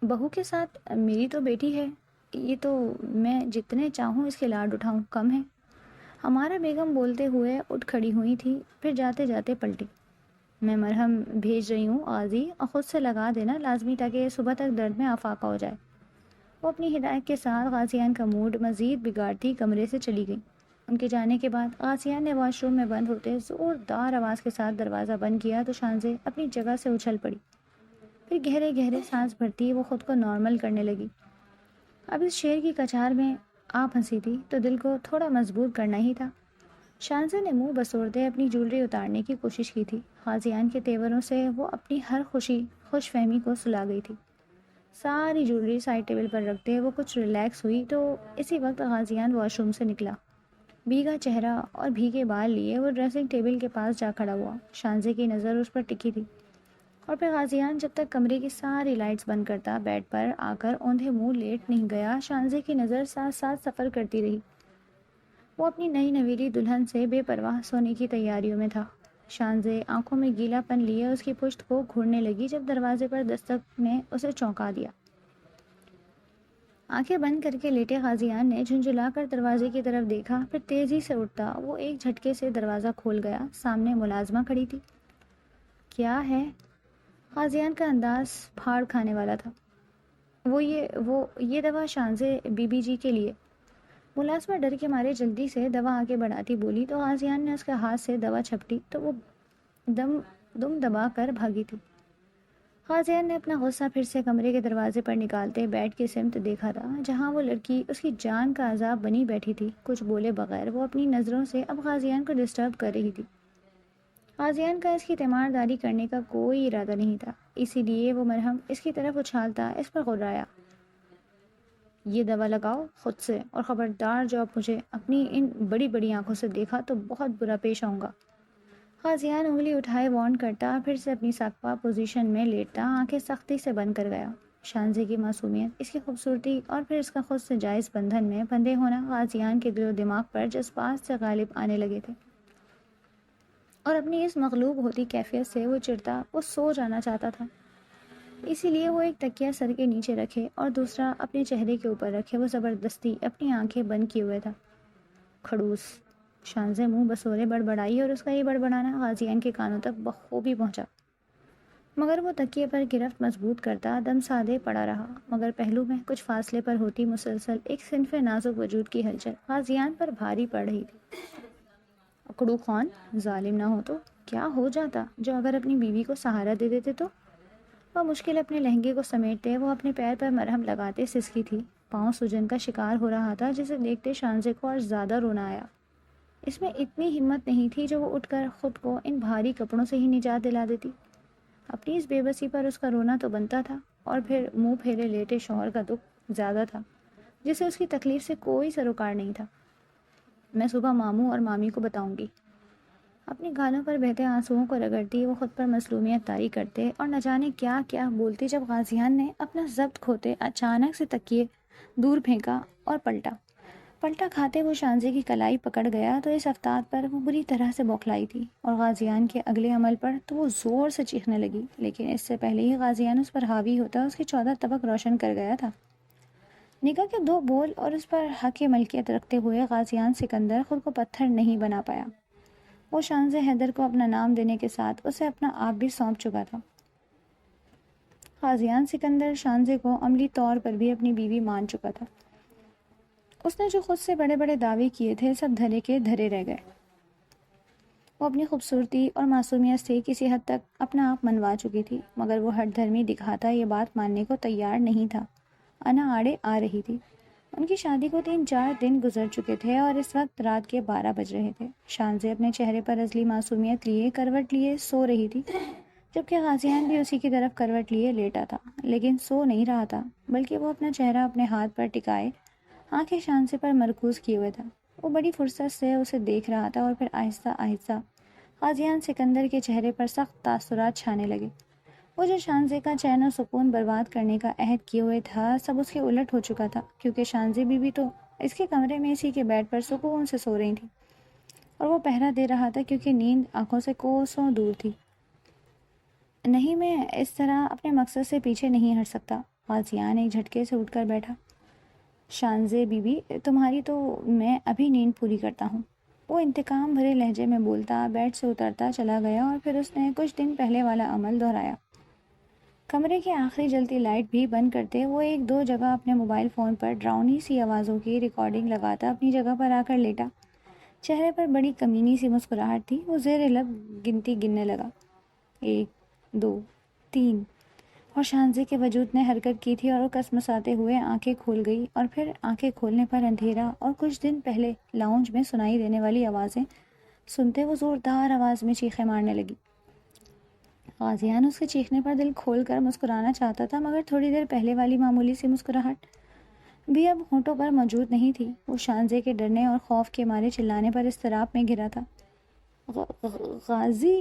Speaker 1: بہو کے ساتھ میری تو بیٹی ہے، یہ تو میں جتنے چاہوں اس کے لاڈ اٹھاؤں کم ہے۔ ہمارا بیگم بولتے ہوئے اٹھ کھڑی ہوئی تھی، پھر جاتے جاتے پلٹی۔ میں مرہم بھیج رہی ہوں غازی، اور خود سے لگا دینا لازمی تاکہ صبح تک درد میں افاقہ ہو جائے۔ وہ اپنی ہدایت کے ساتھ غازیان کا موڈ مزید بگاڑتی کمرے سے چلی گئی۔ ان کے جانے کے بعد غازیان نے واش روم میں بند ہوتے زوردار آواز کے ساتھ دروازہ بند کیا تو شانزے اپنی جگہ سے اچھل پڑی۔ پھر گہرے گہرے سانس بھرتی وہ خود کو نارمل کرنے لگی۔ اب اس شیر کی کچار میں آپ ہنسی تھی تو دل کو تھوڑا مضبوط کرنا ہی تھا۔ شانزے نے منہ بسوڑتے اپنی جولری اتارنے کی کوشش کی تھی۔ غازیان کے تیوروں سے وہ اپنی ہر خوش فہمی کو سلا گئی تھی۔ ساری جولری سائڈ ٹیبل پر رکھتے وہ کچھ ریلیکس ہوئی تو اسی وقت غازیان واش روم سے نکلا۔ بھیگا چہرہ اور بھیگے بال لیے وہ ڈریسنگ ٹیبل کے پاس جا کھڑا ہوا۔ شانزے کی نظر اس پر ٹکی تھی، اور پھر غازیان جب تک کمرے کی ساری لائٹس بند کرتا بیڈ پر آ کر اوندھے منہ لیٹ نہیں گیا، شانزے کی نظر ساتھ ساتھ سفر کرتی رہی۔ وہ اپنی نئی نویلی دلہن سے بے پرواہ سونے کی تیاریوں میں تھا۔ شانزے آنکھوں میں گیلا پن لیے اس کی پشت کو گھورنے لگی جب دروازے پر دستک نے اسے چونکا دیا۔ آنکھیں بند کر کے لیٹے غازیان نے جھنجھلا کر دروازے کی طرف دیکھا، پھر تیزی سے اٹھتا وہ ایک جھٹکے سے دروازہ کھول گیا۔ سامنے ملازمہ کھڑی تھی۔ کیا ہے؟ غازیان کا انداز پھاڑ کھانے والا تھا۔ وہ یہ دوا شانزے بی بی جی کے لیے۔ ملازمہ ڈر کے مارے جلدی سے دوا آگے بڑھاتی بولی تو غازیان نے اس کے ہاتھ سے دوا چھپٹی تو وہ دم دبا کر بھاگی تھی۔ غازیان نے اپنا غصہ پھر سے کمرے کے دروازے پر نکالتے بیڈ کی سمت دیکھا تھا جہاں وہ لڑکی اس کی جان کا عذاب بنی بیٹھی تھی۔ کچھ بولے بغیر وہ اپنی نظروں سے اب غازیان کو ڈسٹرب کر رہی تھی۔ غازیان کا اس کی تیمارداری کرنے کا کوئی ارادہ نہیں تھا، اسی لیے وہ مرہم اس کی طرف اچھالتا اس پر غرایا۔ یہ دوا لگاؤ خود سے، اور خبردار جو اب مجھے اپنی ان بڑی بڑی آنکھوں سے دیکھا تو بہت برا پیش آؤں گا۔ غازیان انگلی اٹھائے وارن کرتا، پھر سے اپنی ساکپا پوزیشن میں لیٹتا، آنکھیں سختی سے بند کر گیا۔ شانزے کی معصومیت، اس کی خوبصورتی اور پھر اس کا خود سے جائز بندھن میں بندھے ہونا غازیان کے دل و دماغ پر جذبات سے غالب آنے لگے تھے، اور اپنی اس مغلوب ہوتی کیفیت سے وہ چڑھتا، وہ سو جانا چاہتا تھا۔ اسی لیے وہ ایک تکیہ سر کے نیچے رکھے اور دوسرا اپنے چہرے کے اوپر رکھے وہ زبردستی اپنی آنکھیں بند کیے ہوئے تھا۔ کھڑوس! شانزے منہ بسورے بڑبڑائی اور اس کا یہ بڑبڑانا غازیان کے کانوں تک بخوبی پہنچا، مگر وہ تکیے پر گرفت مضبوط کرتا دم سادے پڑا رہا، مگر پہلو میں کچھ فاصلے پر ہوتی مسلسل ایک صنف نازک وجود کی ہلچل غازیان پر بھاری پڑ رہی تھی۔ اکڑو خان! ظالم نہ ہو تو کیا ہو جاتا جو اگر اپنی بیوی کو سہارا دے دیتے تو؟ وہ مشکل اپنے لہنگے کو سمیٹتے وہ اپنے پیر پر مرہم لگاتے سسکی تھی۔ پاؤں سجن کا شکار ہو رہا تھا جسے دیکھتے شانزے کو اور زیادہ رونا آیا۔ اس میں اتنی ہمت نہیں تھی جو وہ اٹھ کر خود کو ان بھاری کپڑوں سے ہی نجات دلا دیتی۔ اپنی اس بے بسی پر اس کا رونا تو بنتا تھا، اور پھر منہ پھیرے لیٹے شوہر کا دکھ زیادہ تھا جسے اس کی تکلیف سے کوئی سروکار نہیں تھا۔ میں صبح ماموں اور مامی کو بتاؤں گی۔ اپنی گالوں پر بہتے آنسوؤں کو رگڑتی وہ خود پر مظلومیت طاری کرتے اور نہ جانے کیا کیا بولتی جب غازیان نے اپنا ضبط کھوتے اچانک سے تکیے دور پھینکا اور پلٹا کھاتے وہ شانزے کی کلائی پکڑ گیا تو اس افتاد پر وہ بری طرح سے بوکھلائی تھی، اور غازیان کے اگلے عمل پر تو وہ زور سے چیخنے لگی، لیکن اس سے پہلے ہی غازیان اس پر حاوی ہوتا اس کے 14 طبق روشن کر گیا تھا۔ نگاہ کے 2 بول اور اس پر حق ملکیت رکھتے ہوئے غازیان سکندر خود کو پتھر نہیں بنا پایا۔ وہ شانزے حیدر کو اپنا نام دینے کے ساتھ اسے اپنا آپ بھی سونپ چکا تھا۔ غازیان سکندر شانزے کو عملی طور پر بھی اپنی بیوی مان چکا تھا۔ اس نے جو خود سے بڑے بڑے دعوے کیے تھے سب دھرے کے دھرے رہ گئے۔ وہ اپنی خوبصورتی اور معصومیت سے کسی حد تک اپنا آپ منوا چکی تھی، مگر وہ ہٹ دھرمی دکھاتا یہ بات ماننے کو تیار نہیں تھا۔ انا آڑے آ رہی تھی۔ ان کی شادی کو 3-4 دن گزر چکے تھے اور اس وقت رات کے 12 بج رہے تھے۔ شانزے اپنے چہرے پر ازلی معصومیت لیے کروٹ لیے سو رہی تھی، جبکہ غازیان بھی اسی کی طرف کروٹ لیے لیٹا تھا، لیکن سو نہیں رہا تھا، بلکہ وہ اپنا چہرہ اپنے ہاتھ پر ٹکائے آنکھیں شانزے پر مرکوز کیے ہوئے تھا۔ وہ بڑی فرصت سے اسے دیکھ رہا تھا، اور پھر آہستہ آہستہ غازیان سکندر کے چہرے پر سخت تاثرات چھانے لگے۔ وہ جو شانزے کا چین و سکون برباد کرنے کا عہد کیے ہوئے تھا سب اس کے الٹ ہو چکا تھا، کیونکہ شانزے بھی تو اس کے کمرے میں اسی کے بیڈ پر سکون سے سو رہی تھی، اور وہ پہرا دے رہا تھا کیونکہ نیند آنکھوں سے کوسوں دور تھی۔ نہیں، میں اس طرح اپنے مقصد سے پیچھے نہیں ہٹ سکتا۔ غازیان ایک جھٹکے سے اٹھ کر بیٹھا۔ شانزے بی تمہاری تو میں ابھی نیند پوری کرتا ہوں، وہ انتقام بھرے لہجے میں بولتا بیڈ سے اترتا چلا گیا، اور پھر اس نے کچھ دن پہلے والا عمل دہرایا۔ کمرے کی آخری جلتی لائٹ بھی بند کرتے وہ 1-2 جگہ اپنے موبائل فون پر ڈراؤنی سی آوازوں کی ریکارڈنگ لگاتا اپنی جگہ پر آ کر لیٹا۔ چہرے پر بڑی کمینی سی مسکراہٹ تھی۔ وہ زیر لب گنتی گننے لگا، 1 2 3، اور شانزے کے وجود نے حرکت کی تھی اور وہ کسمساتے ہوئے آنکھیں کھول گئی، اور پھر آنکھیں کھولنے پر اندھیرا اور کچھ دن پہلے لاؤنج میں سنائی دینے والی آوازیں سنتے وہ زوردار آواز میں چیخیں مارنے لگی۔ غازیان اس کے چیخنے پر دل کھول کر مسکرانا چاہتا تھا، مگر تھوڑی دیر پہلے والی معمولی سی مسکراہٹ بھی اب ہونٹوں پر موجود نہیں تھی۔ وہ شانزے کے ڈرنے اور خوف کے مارے چلانے پر اضطراب میں گھرا تھا۔ غازی!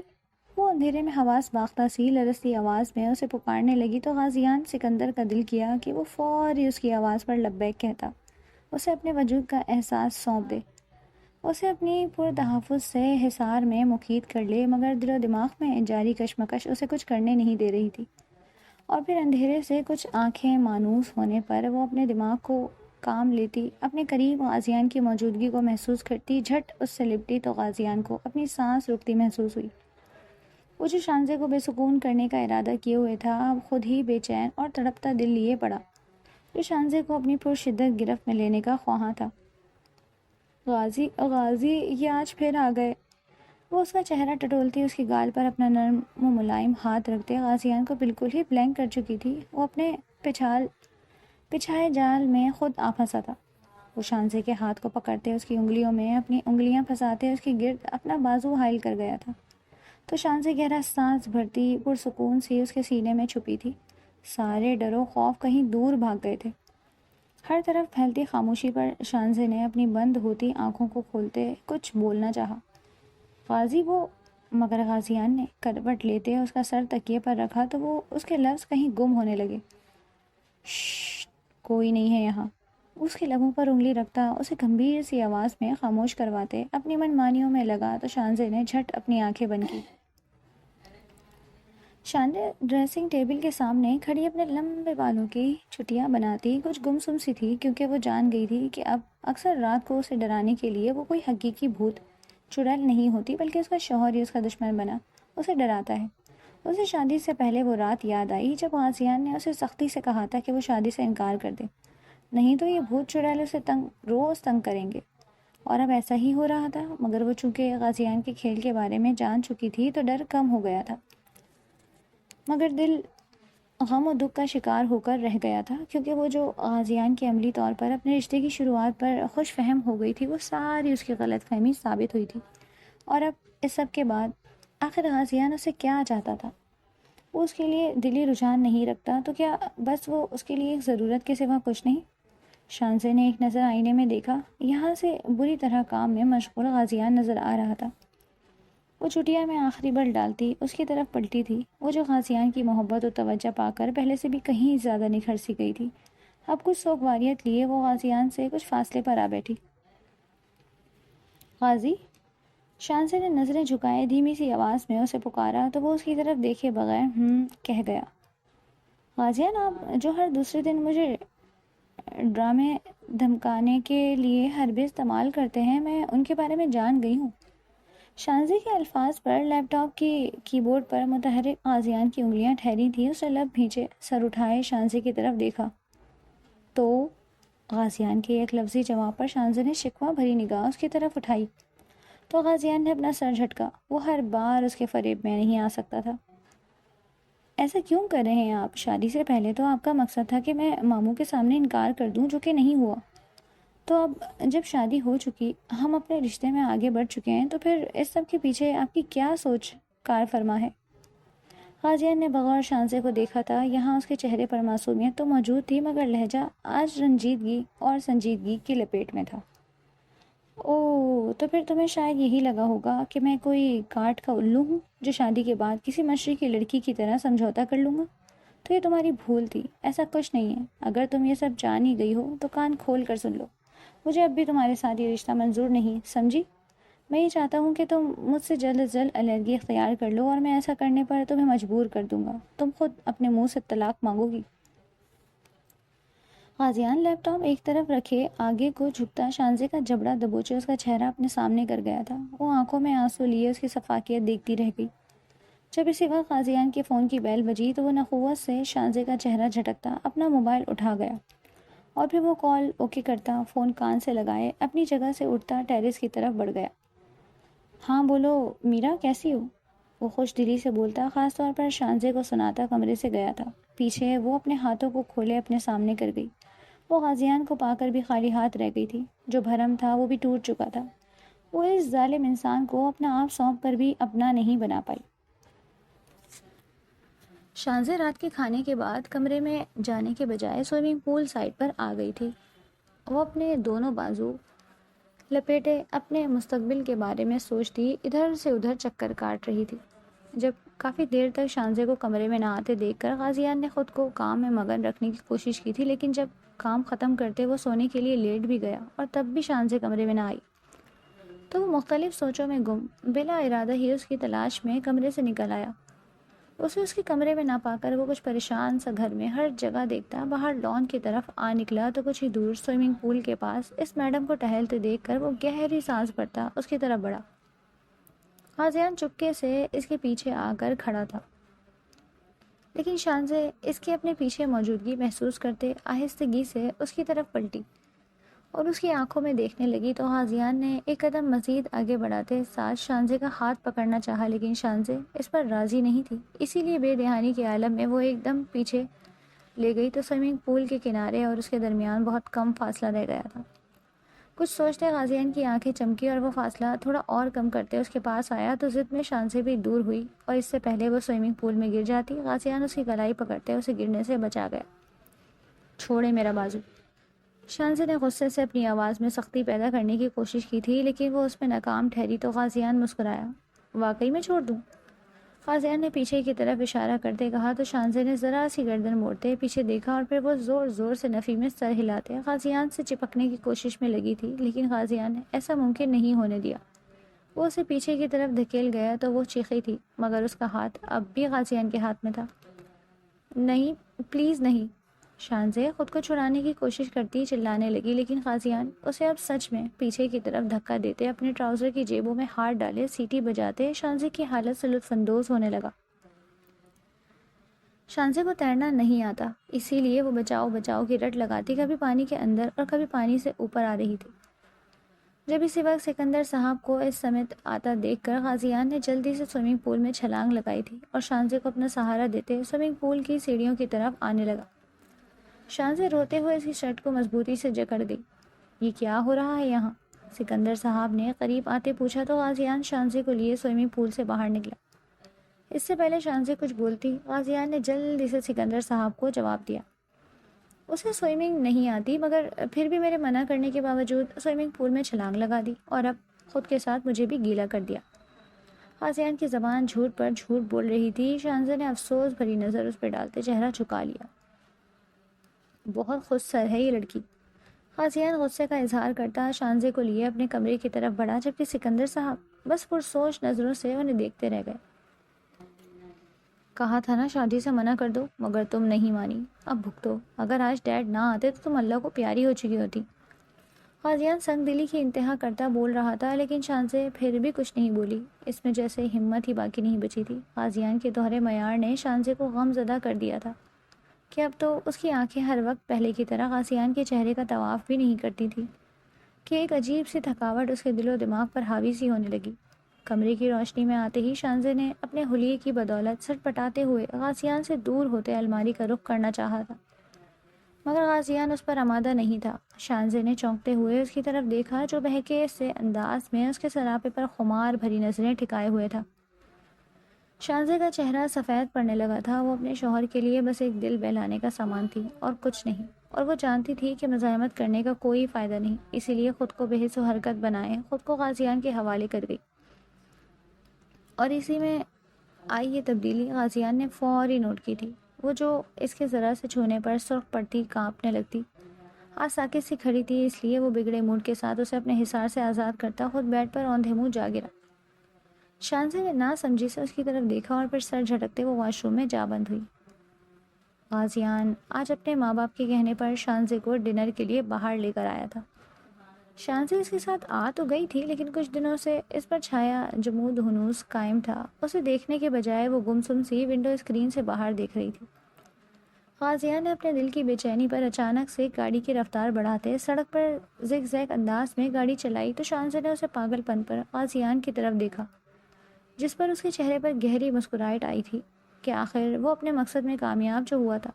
Speaker 1: وہ اندھیرے میں حواس باختہ سی لرزتی آواز میں اسے پکارنے لگی تو غازیان سکندر کا دل کیا کہ وہ فوری اس کی آواز پر لبیک کہتا، اسے اپنے وجود کا احساس سونپ دے۔ اسے اپنی پرتحفظ سے حصار میں مقید کر لے، مگر دل و دماغ میں جاری کشمکش اسے کچھ کرنے نہیں دے رہی تھی۔ اور پھر اندھیرے سے کچھ آنکھیں مانوس ہونے پر وہ اپنے دماغ کو کام لیتی، اپنے قریب غازیان کی موجودگی کو محسوس کرتی، جھٹ اس سے لپٹی تو غازیان کو اپنی سانس رکتی محسوس ہوئی۔ وہ جو شانزے کو بے سکون کرنے کا ارادہ کیے ہوئے تھا، اب خود ہی بے چین اور تڑپتا دل لیے پڑا، جو شانزے کو اپنی پرشدت گرفت میں لینے کا خواہاں تھا۔ غازی غازی یہ آج پھر آ گئے۔ وہ اس کا چہرہ ٹٹولتی، اس کی گال پر اپنا نرم و ملائم ہاتھ رکھتے غازیان کو بالکل ہی بلینک کر چکی تھی۔ وہ اپنے پچھائے جال میں خود آ پھنسا تھا۔ وہ شانزے کے ہاتھ کو پکڑتے، اس کی انگلیوں میں اپنی انگلیاں پھنساتے اس کی گرد اپنا بازو حائل کر گیا تھا، تو شانزے گہرا سانس بھرتی پرسکون سی اس کے سینے میں چھپی تھی۔ سارے ڈر و خوف کہیں دور بھاگ گئے تھے۔ ہر طرف پھیلتی خاموشی پر شانزے نے اپنی بند ہوتی آنکھوں کو کھولتے کچھ بولنا چاہا، غازی وہ، مگر غازیان نے کروٹ لیتے اس کا سر تکیے پر رکھا تو وہ اس کے لفظ کہیں گم ہونے لگے۔ شش، کوئی نہیں ہے یہاں۔ اس کے لبوں پر انگلی رکھتا اسے گمبھیر سی آواز میں خاموش کرواتے اپنی من مانیوں میں لگا تو شانزے نے جھٹ اپنی آنکھیں بند کی۔ شانزے ڈریسنگ ٹیبل کے سامنے کھڑی اپنے لمبے بالوں کی چھٹیاں بناتی کچھ گمسم سی تھی، کیونکہ وہ جان گئی تھی کہ اب اکثر رات کو اسے ڈرانے کے لیے وہ کوئی حقیقی بھوت چڑیل نہیں ہوتی، بلکہ اس کا شوہر ہی اس کا دشمن بنا اسے ڈراتا ہے۔ اسے شادی سے پہلے وہ رات یاد آئی جب غازیان نے اسے سختی سے کہا تھا کہ وہ شادی سے انکار کر دے، نہیں تو یہ بھوت چڑیل اسے روز تنگ کریں گے۔ اور اب ایسا ہی ہو رہا تھا، مگر وہ چونکہ غازیان کے کھیل کے بارے میں جان چکی تھی تو ڈر کم ہو گیا تھا، مگر دل غم و دکھ کا شکار ہو کر رہ گیا تھا، کیونکہ وہ جو غازیان کی عملی طور پر اپنے رشتے کی شروعات پر خوش فہم ہو گئی تھی، وہ ساری اس کی غلط فہمی ثابت ہوئی تھی۔ اور اب اس سب کے بعد آخر غازیان اسے کیا چاہتا تھا؟ وہ اس کے لیے دلی رجحان نہیں رکھتا تو کیا بس وہ اس کے لیے ایک ضرورت کے سوا کچھ نہیں؟ شانزے نے ایک نظر آئینے میں دیکھا، یہاں سے بری طرح کام میں مشغول غازیان نظر آ رہا تھا۔ وہ چٹیا میں آخری بل ڈالتی اس کی طرف پلٹی تھی، وہ جو غازیان کی محبت و توجہ پا کر پہلے سے بھی کہیں زیادہ نکھر سی گئی تھی، اب کچھ سوگواریت لیے وہ غازیان سے کچھ فاصلے پر آ بیٹھی۔ غازی، شانزے نے نظریں جھکائے دھیمی سی آواز میں اسے پکارا تو وہ اس کی طرف دیکھے بغیر کہہ گیا، غازیان آپ جو ہر دوسرے دن مجھے ڈرامے دھمکانے کے لیے حربے استعمال کرتے ہیں، میں ان کے بارے میں جان گئی ہوں۔ شانزے کے الفاظ پر لیپ ٹاپ کی کی بورڈ پر متحرک غازیان کی انگلیاں ٹھہری تھیں۔ اسے لب بھینچے سر اٹھائے شانزے کی طرف دیکھا تو غازیان کے ایک لفظی جواب پر شانزے نے شکوہ بھری نگاہ اس کی طرف اٹھائی تو غازیان نے اپنا سر جھٹکا۔ وہ ہر بار اس کے فریب میں نہیں آ سکتا تھا۔ ایسا کیوں کر رہے ہیں آپ؟ شادی سے پہلے تو آپ کا مقصد تھا کہ میں ماموں کے سامنے انکار کر دوں، جو کہ نہیں ہوا، تو اب جب شادی ہو چکی، ہم اپنے رشتے میں آگے بڑھ چکے ہیں، تو پھر اس سب کے پیچھے آپ کی کیا سوچ کار فرما ہے؟ غازیان نے بغور شانزے کو دیکھا تھا، یہاں اس کے چہرے پر معصومیت تو موجود تھی، مگر لہجہ آج رنجیدگی اور سنجیدگی کی لپیٹ میں تھا۔ اوہ، تو پھر تمہیں شاید یہی لگا ہوگا کہ میں کوئی کاٹ کا الو ہوں جو شادی کے بعد کسی مشرقی لڑکی کی طرح سمجھوتا کر لوں گا؟ تو یہ تمہاری بھول تھی، ایسا کچھ نہیں ہے۔ اگر تم یہ سب جان ہی گئی ہو تو کان کھول کر سن لو، مجھے اب بھی تمہارے ساتھ یہ رشتہ منظور نہیں، سمجھی؟ میں یہ چاہتا ہوں کہ تم مجھ سے جلد از جلد علیحدگی اختیار کر لو، اور میں ایسا کرنے پر تمہیں مجبور کر دوں گا، تم خود اپنے منہ سے طلاق مانگو گی۔ غازیان لیپ ٹاپ ایک طرف رکھے آگے کو جھکتا شانزے کا جبڑا دبوچے اس کا چہرہ اپنے سامنے کر گیا تھا۔ وہ آنکھوں میں آنسو لیے اس کی صفاقیت دیکھتی رہ گئی۔ جب اسی وقت غازیان کے فون کی بیل بجی تو وہ نخوت سے شانزے کا چہرہ جھٹکتا اپنا موبائل اٹھا گیا، اور پھر وہ کال اوکے کرتا، فون کان سے لگائے اپنی جگہ سے اٹھتا ٹیرس کی طرف بڑھ گیا۔ ہاں بولو میرا، کیسی ہو؟ وہ خوش دلی سے بولتا خاص طور پر شانزے کو سناتا کمرے سے گیا تھا۔ پیچھے وہ اپنے ہاتھوں کو کھولے اپنے سامنے کر گئی۔ وہ غازیان کو پا کر بھی خالی ہاتھ رہ گئی تھی، جو بھرم تھا وہ بھی ٹوٹ چکا تھا۔ وہ اس ظالم انسان کو اپنا آپ سونپ کر بھی اپنا نہیں بنا پائی۔ شانزے رات کے کھانے کے بعد کمرے میں جانے کے بجائے سوئمنگ پول سائٹ پر آ گئی تھی۔ وہ اپنے دونوں بازو لپیٹے اپنے مستقبل کے بارے میں سوچتی ادھر سے ادھر چکر کاٹ رہی تھی، جب کافی دیر تک شانزے کو کمرے میں نہ آتے دیکھ کر غازیان نے خود کو کام میں مگن رکھنے کی کوشش کی تھی، لیکن جب کام ختم کرتے وہ سونے کے لیے لیٹ بھی گیا اور تب بھی شانزے کمرے میں نہ آئی۔ تو وہ مختلف سوچوں میں گم بلا ارادہ ہی اس کی تلاش میں کمرے سے نکل آیا۔ اسے اس کے کمرے میں نہ پا کر وہ کچھ پریشان سا گھر میں ہر جگہ دیکھتا باہر لان کی طرف آ نکلا تو کچھ ہی دور سوئمنگ پول کے پاس اس میڈم کو ٹہلتے دیکھ کر وہ گہری سانس بھرتا اس کی طرف بڑھا۔ غازیان چپکے سے اس کے پیچھے آ کر کھڑا تھا، لیکن شانزے اس کے اپنے پیچھے موجودگی محسوس کرتے آہستگی سے اس کی طرف پلٹی اور اس کی آنکھوں میں دیکھنے لگی تو غازیان نے ایک قدم مزید آگے بڑھاتے ساتھ شانزے کا ہاتھ پکڑنا چاہا، لیکن شانزے اس پر راضی نہیں تھی، اسی لیے بے دہانی کے عالم میں وہ ایک دم پیچھے لے گئی تو سوئمنگ پول کے کنارے اور اس کے درمیان بہت کم فاصلہ رہ گیا تھا۔ کچھ سوچتے غازیان کی آنکھیں چمکی اور وہ فاصلہ تھوڑا اور کم کرتے اس کے پاس آیا تو ضد میں شانزے بھی دور ہوئی اور اس سے پہلے وہ سوئمنگ پول میں گر جاتی غازیان اس کی کلائی پکڑتے اسے گرنے سے بچا گیا۔ چھوڑے میرا بازو۔ شانزے نے غصے سے اپنی آواز میں سختی پیدا کرنے کی کوشش کی تھی، لیکن وہ اس میں ناکام ٹھہری تو غازیان مسکرایا۔ واقعی میں چھوڑ دوں؟ غازیان نے پیچھے کی طرف اشارہ کرتے کہا تو شانزے نے ذرا سی گردن موڑتے پیچھے دیکھا اور پھر وہ زور زور سے نفی میں سر ہلاتے غازیان سے چپکنے کی کوشش میں لگی تھی، لیکن غازیان نے ایسا ممکن نہیں ہونے دیا۔ وہ اسے پیچھے کی طرف دھکیل گیا تو وہ چیخی تھی، مگر اس کا ہاتھ اب بھی غازیان کے ہاتھ میں تھا۔ نہیں، پلیز نہیں۔ شانزے خود کو چھڑانے کی کوشش کرتی چلانے لگی، لیکن غازیان اسے اب سچ میں پیچھے کی طرف دھکا دیتے اپنے ٹراؤزر کی جیبوں میں ہاتھ ڈالے سیٹی بجاتے شانزے کی حالت سے لطف اندوز ہونے لگا۔ شانزے کو تیرنا نہیں آتا، اسی لیے وہ بچاؤ بچاؤ کی رٹ لگاتی، کبھی پانی کے اندر اور کبھی پانی سے اوپر آ رہی تھی۔ جب اسی وقت سکندر صاحب کو اس سمت آتا دیکھ کر غازیان نے جلدی سے سوئمنگ پول میں چھلانگ لگائی تھی اور شانزے کو اپنا سہارا دیتے سوئمنگ پول کی سیڑھیوں کی طرف آنے لگا۔ شانزے روتے ہوئے اس کی شرٹ کو مضبوطی سے جکڑ گئی۔ یہ کیا ہو رہا ہے یہاں؟ سکندر صاحب نے قریب آتے پوچھا تو غازیان شانزے کو لیے سوئمنگ پول سے باہر نکلا۔ اس سے پہلے شانزے کچھ بولتی غازیان نے جلدی سے سکندر صاحب کو جواب دیا۔ اسے سوئمنگ نہیں آتی، مگر پھر بھی میرے منع کرنے کے باوجود سوئمنگ پول میں چھلانگ لگا دی اور اب خود کے ساتھ مجھے بھی گیلا کر دیا۔ غازیان کی زبان جھوٹ پر جھوٹ بول رہی تھی۔ شانزے نے افسوس بھری نظر اس پہ ڈالتے چہرہ جھکا لیا۔ بہت خود سر ہے یہ لڑکی۔ غازیان غصے کا اظہار کرتا شانزے کو لیے اپنے کمرے کی طرف بڑھا، جبکہ سکندر صاحب بس پرسوچ نظروں سے انہیں دیکھتے رہ گئے۔ کہا تھا نا شادی سے منع کر دو، مگر تم نہیں مانی، اب بھگتو۔ اگر آج ڈیڈ نہ آتے تو تم اللہ کو پیاری ہو چکی ہوتی۔ غازیان سنگ دلی کی انتہا کرتا بول رہا تھا، لیکن شانزے پھر بھی کچھ نہیں بولی۔ اس میں جیسے ہمت ہی باقی نہیں بچی تھی۔ غازیان کے دوہرے معیار نے شانزے کو غم زدہ کر دیا تھا کہ اب تو اس کی آنکھیں ہر وقت پہلے کی طرح غازیان کے چہرے کا طواف بھی نہیں کرتی تھی کہ ایک عجیب سی تھکاوٹ اس کے دل و دماغ پر حاوی سی ہونے لگی۔ کمرے کی روشنی میں آتے ہی شانزے نے اپنے حلیے کی بدولت سر پٹاتے ہوئے غازیان سے دور ہوتے الماری کا رخ کرنا چاہا تھا، مگر غازیان اس پر آمادہ نہیں تھا۔ شانزے نے چونکتے ہوئے اس کی طرف دیکھا جو بہکے سے انداز میں اس کے سراپے پر خمار بھری نظریں ٹھکائے ہوئے تھا۔ شانزے کا چہرہ سفید پڑنے لگا تھا۔ وہ اپنے شوہر کے لیے بس ایک دل بہلانے کا سامان تھی اور کچھ نہیں، اور وہ جانتی تھی کہ مزاحمت کرنے کا کوئی فائدہ نہیں، اسی لیے خود کو بے حس و حرکت بنائے خود کو غازیان کے حوالے کر گئی۔ اور اسی میں آئی یہ تبدیلی غازیان نے فوری نوٹ کی تھی۔ وہ جو اس کے ذرا سے چھونے پر سرخ پڑتی کانپنے لگتی، آج ساکت سی کھڑی تھی، اس لیے وہ بگڑے موڈ کے ساتھ اسے اپنے حصار سے آزاد کرتا خود بیڈ پر اوندھے منہ جا گرا۔ شانزے نے نا سمجھی سے اس کی طرف دیکھا اور پھر سر جھٹکتے وہ واش روم میں جا بند ہوئی۔ غازیان آج اپنے ماں باپ کے کہنے پر شانزے کو ڈنر کے لیے باہر لے کر آیا تھا۔ شانزے اس کے ساتھ آ تو گئی تھی، لیکن کچھ دنوں سے اس پر چھایا جمود ہنوس قائم تھا۔ اسے دیکھنے کے بجائے وہ گمسم سی ونڈو اسکرین سے باہر دیکھ رہی تھی۔ غازیان نے اپنے دل کی بے چینی پر اچانک سے گاڑی کی رفتار بڑھاتے سڑک پر زگ زیگ انداز میں گاڑی چلائی تو شانزے نے اسے پاگل پن پر غازیان کی طرف دیکھا، جس پر اس کے چہرے پر گہری مسکراہٹ آئی تھی کہ آخر وہ اپنے مقصد میں کامیاب جو ہوا تھا۔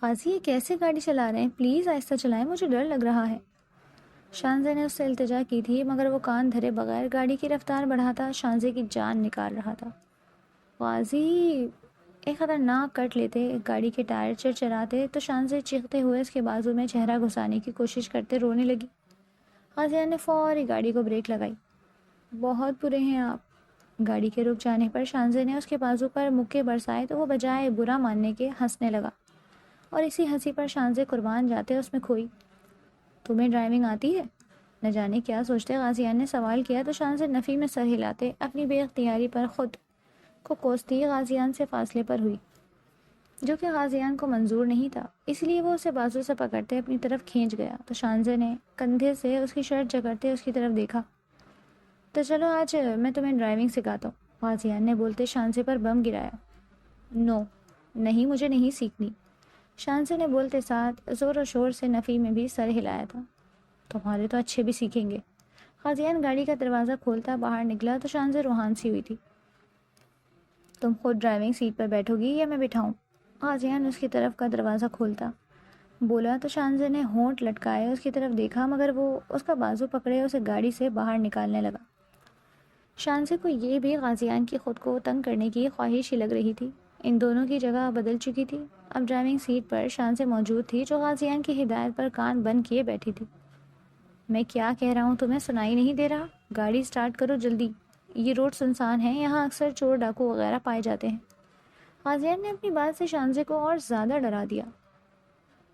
Speaker 1: غازی یہ کیسے گاڑی چلا رہے ہیں؟ پلیز آہستہ چلائیں، مجھے ڈر لگ رہا ہے۔ شانزے نے اس سے التجا کی تھی، مگر وہ کان دھرے بغیر گاڑی کی رفتار بڑھاتا شانزے کی جان نکال رہا تھا۔ غازی ایک خطرناک کٹ لیتے گاڑی کے ٹائر چرچراتے تو شانزے چیختے ہوئے اس کے بازو میں چہرہ گھسانے کی کوشش کرتے رونے لگی۔ غازیان نے فوری گاڑی کو بریک لگائی۔ بہت برے ہیں آپ۔ گاڑی کے رک جانے پر شانزے نے اس کے بازو پر مکے برسائے تو وہ بجائے برا ماننے کے ہنسنے لگا، اور اسی ہنسی پر شانزے قربان جاتے اس میں کھوئی۔ تمہیں ڈرائیونگ آتی ہے؟ نہ جانے کیا سوچتے غازیان نے سوال کیا تو شانزے نفی میں سر ہلاتے اپنی بے اختیاری پر خود کو کوستی غازیان سے فاصلے پر ہوئی، جو کہ غازیان کو منظور نہیں تھا، اس لیے وہ اسے بازو سے پکڑتے اپنی طرف کھینچ گیا تو شانزے نے کندھے سے اس کی شرٹ جکڑتے اس کی طرف دیکھا۔ تو چلو آج میں تمہیں ڈرائیونگ سکھاتا ہوں، غازیان نے بولتے شانزے پر بم گرایا۔ نو، نہیں، مجھے نہیں سیکھنی، شانزے نے بولتے ساتھ زور و شور سے نفی میں بھی سر ہلایا تھا۔ تمہارے تو اچھے بھی سیکھیں گے۔ غازیان گاڑی کا دروازہ کھولتا باہر نکلا تو شانزے روحان سی ہوئی تھی۔ تم خود ڈرائیونگ سیٹ پر بیٹھو گی یا میں بٹھاؤں؟ غازیان اس کی طرف کا دروازہ کھولتا بولا تو شانزے نے ہونٹ لٹکائے اس کی طرف دیکھا، مگر وہ اس کا بازو پکڑے اسے گاڑی سے باہر نکالنے لگا۔ شانزے کو یہ بھی غازیان کی خود کو تنگ کرنے کی خواہش ہی لگ رہی تھی۔ ان دونوں کی جگہ بدل چکی تھی۔ اب ڈرائیونگ سیٹ پر شانزے موجود تھی جو غازیان کی ہدایت پر کان بند کیے بیٹھی تھی۔ میں کیا کہہ رہا ہوں تمہیں سنائی نہیں دے رہا؟ گاڑی سٹارٹ کرو جلدی، یہ روڈ سنسان ہے، یہاں اکثر چور ڈاکو وغیرہ پائے جاتے ہیں۔ غازیان نے اپنی بات سے شانزے کو اور زیادہ ڈرا دیا۔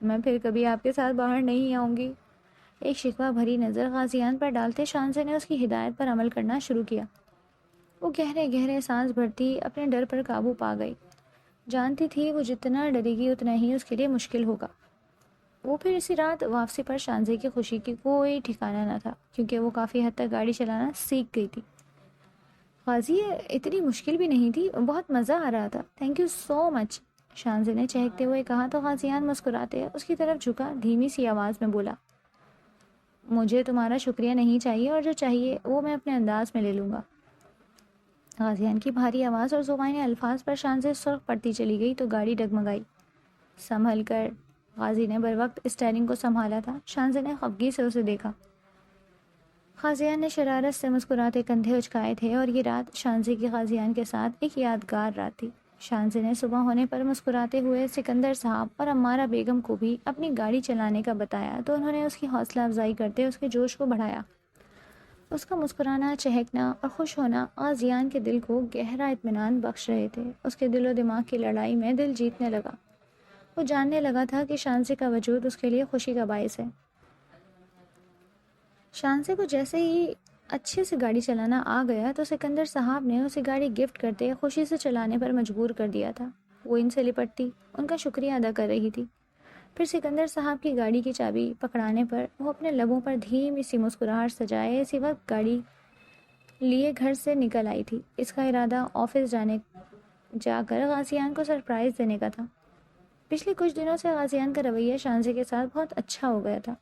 Speaker 1: میں پھر کبھی آپ کے ساتھ باہر نہیں آؤں گی، ایک شکوہ بھری نظر غازیان پر ڈالتے شانزے نے اس کی ہدایت پر عمل کرنا شروع کیا۔ وہ گہرے گہرے سانس بھرتی اپنے ڈر پر قابو پا گئی۔ جانتی تھی وہ جتنا ڈرے گی اتنا ہی اس کے لیے مشکل ہوگا۔ وہ پھر اسی رات واپسی پر شانزے کی خوشی کی کوئی ٹھکانہ نہ تھا، کیونکہ وہ کافی حد تک گاڑی چلانا سیکھ گئی تھی۔ غازی اتنی مشکل بھی نہیں تھی، بہت مزہ آ رہا تھا، تھینک یو سو مچ، شانزے نے چہکتے ہوئے کہا تو غازیان مسکراتے اس کی طرف جھکا دھیمی سی آواز میں بولا، مجھے تمہارا شکریہ نہیں چاہیے، اور جو چاہیے وہ میں اپنے انداز میں لے لوں گا۔ غازیان کی بھاری آواز اور زبانی الفاظ پر شانزے سرخ پڑتی چلی گئی تو گاڑی ڈگمگائی۔ سنبھل کر، غازی نے بر وقت اسٹیئرنگ کو سنبھالا تھا۔ شانزے نے خفگی سے اسے دیکھا۔ غازیان نے شرارت سے مسکراتے کندھے اچکائے تھے، اور یہ رات شانزے کی غازیان کے ساتھ ایک یادگار رات تھی۔ شانزے نے صبح ہونے پر مسکراتے ہوئے سکندر صاحب اور عمارہ بیگم کو بھی اپنی گاڑی چلانے کا بتایا تو انہوں نے اس کی حوصلہ افزائی کرتے اس کے جوش کو بڑھایا۔ اس کا مسکرانا، چہکنا اور خوش ہونا غازیان کے دل کو گہرا اطمینان بخش رہے تھے۔ اس کے دل و دماغ کی لڑائی میں دل جیتنے لگا۔ وہ جاننے لگا تھا کہ شانزے کا وجود اس کے لیے خوشی کا باعث ہے۔ شانزے کو جیسے ہی اچھے سے گاڑی چلانا آ گیا تو سکندر صاحب نے اسے گاڑی گفٹ کرتے خوشی سے چلانے پر مجبور کر دیا تھا۔ وہ ان سے لپٹتی، ان کا شکریہ ادا کر رہی تھی۔ پھر سکندر صاحب کی گاڑی کی چابی پکڑانے پر وہ اپنے لبوں پر دھیمی سی مسکراہٹ سجائے اسی وقت گاڑی لیے گھر سے نکل آئی تھی۔ اس کا ارادہ آفس جا کر غازیان کو سرپرائز دینے کا تھا۔ پچھلے کچھ دنوں سے غازیان کا رویہ شانزے کے ساتھ بہت اچھا ہو گیا تھا۔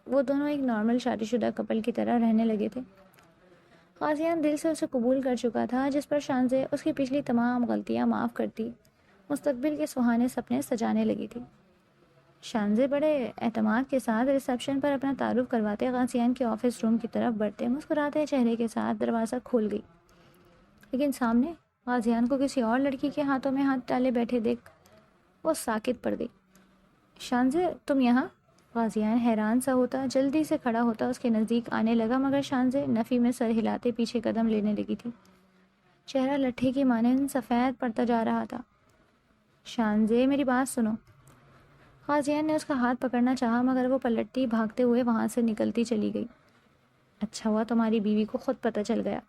Speaker 1: وہ دونوں ایک نارمل شادی شدہ کپل کی طرح رہنے لگے تھے۔ غازیان دل سے اسے قبول کر چکا تھا، جس پر شانزے اس کی پچھلی تمام غلطیاں معاف کرتی مستقبل کے سہانے سپنے سجانے لگی تھی۔ شانزے بڑے اعتماد کے ساتھ ریسیپشن پر اپنا تعارف کرواتے غازیان کے آفس روم کی طرف بڑھتے مسکراتے چہرے کے ساتھ دروازہ کھول گئی، لیکن سامنے غازیان کو کسی اور لڑکی کے ہاتھوں میں ہاتھ ڈالے بیٹھے دیکھ وہ ساکت پڑ گئی۔ شانزے، تم یہاں؟ غازیان حیران سا ہوتا جلدی سے کھڑا ہوتا اس کے نزدیک آنے لگا، مگر شانزے نفی میں سر ہلاتے پیچھے قدم لینے لگی تھی۔ چہرہ لٹھے کی مانند سفید پڑتا جا رہا تھا۔ شانزے، میری بات سنو۔ غازیان نے اس کا ہاتھ پکڑنا چاہا، مگر وہ پلٹتی بھاگتے ہوئے وہاں سے نکلتی چلی گئی۔ اچھا ہوا تمہاری بیوی کو خود پتہ چل گیا۔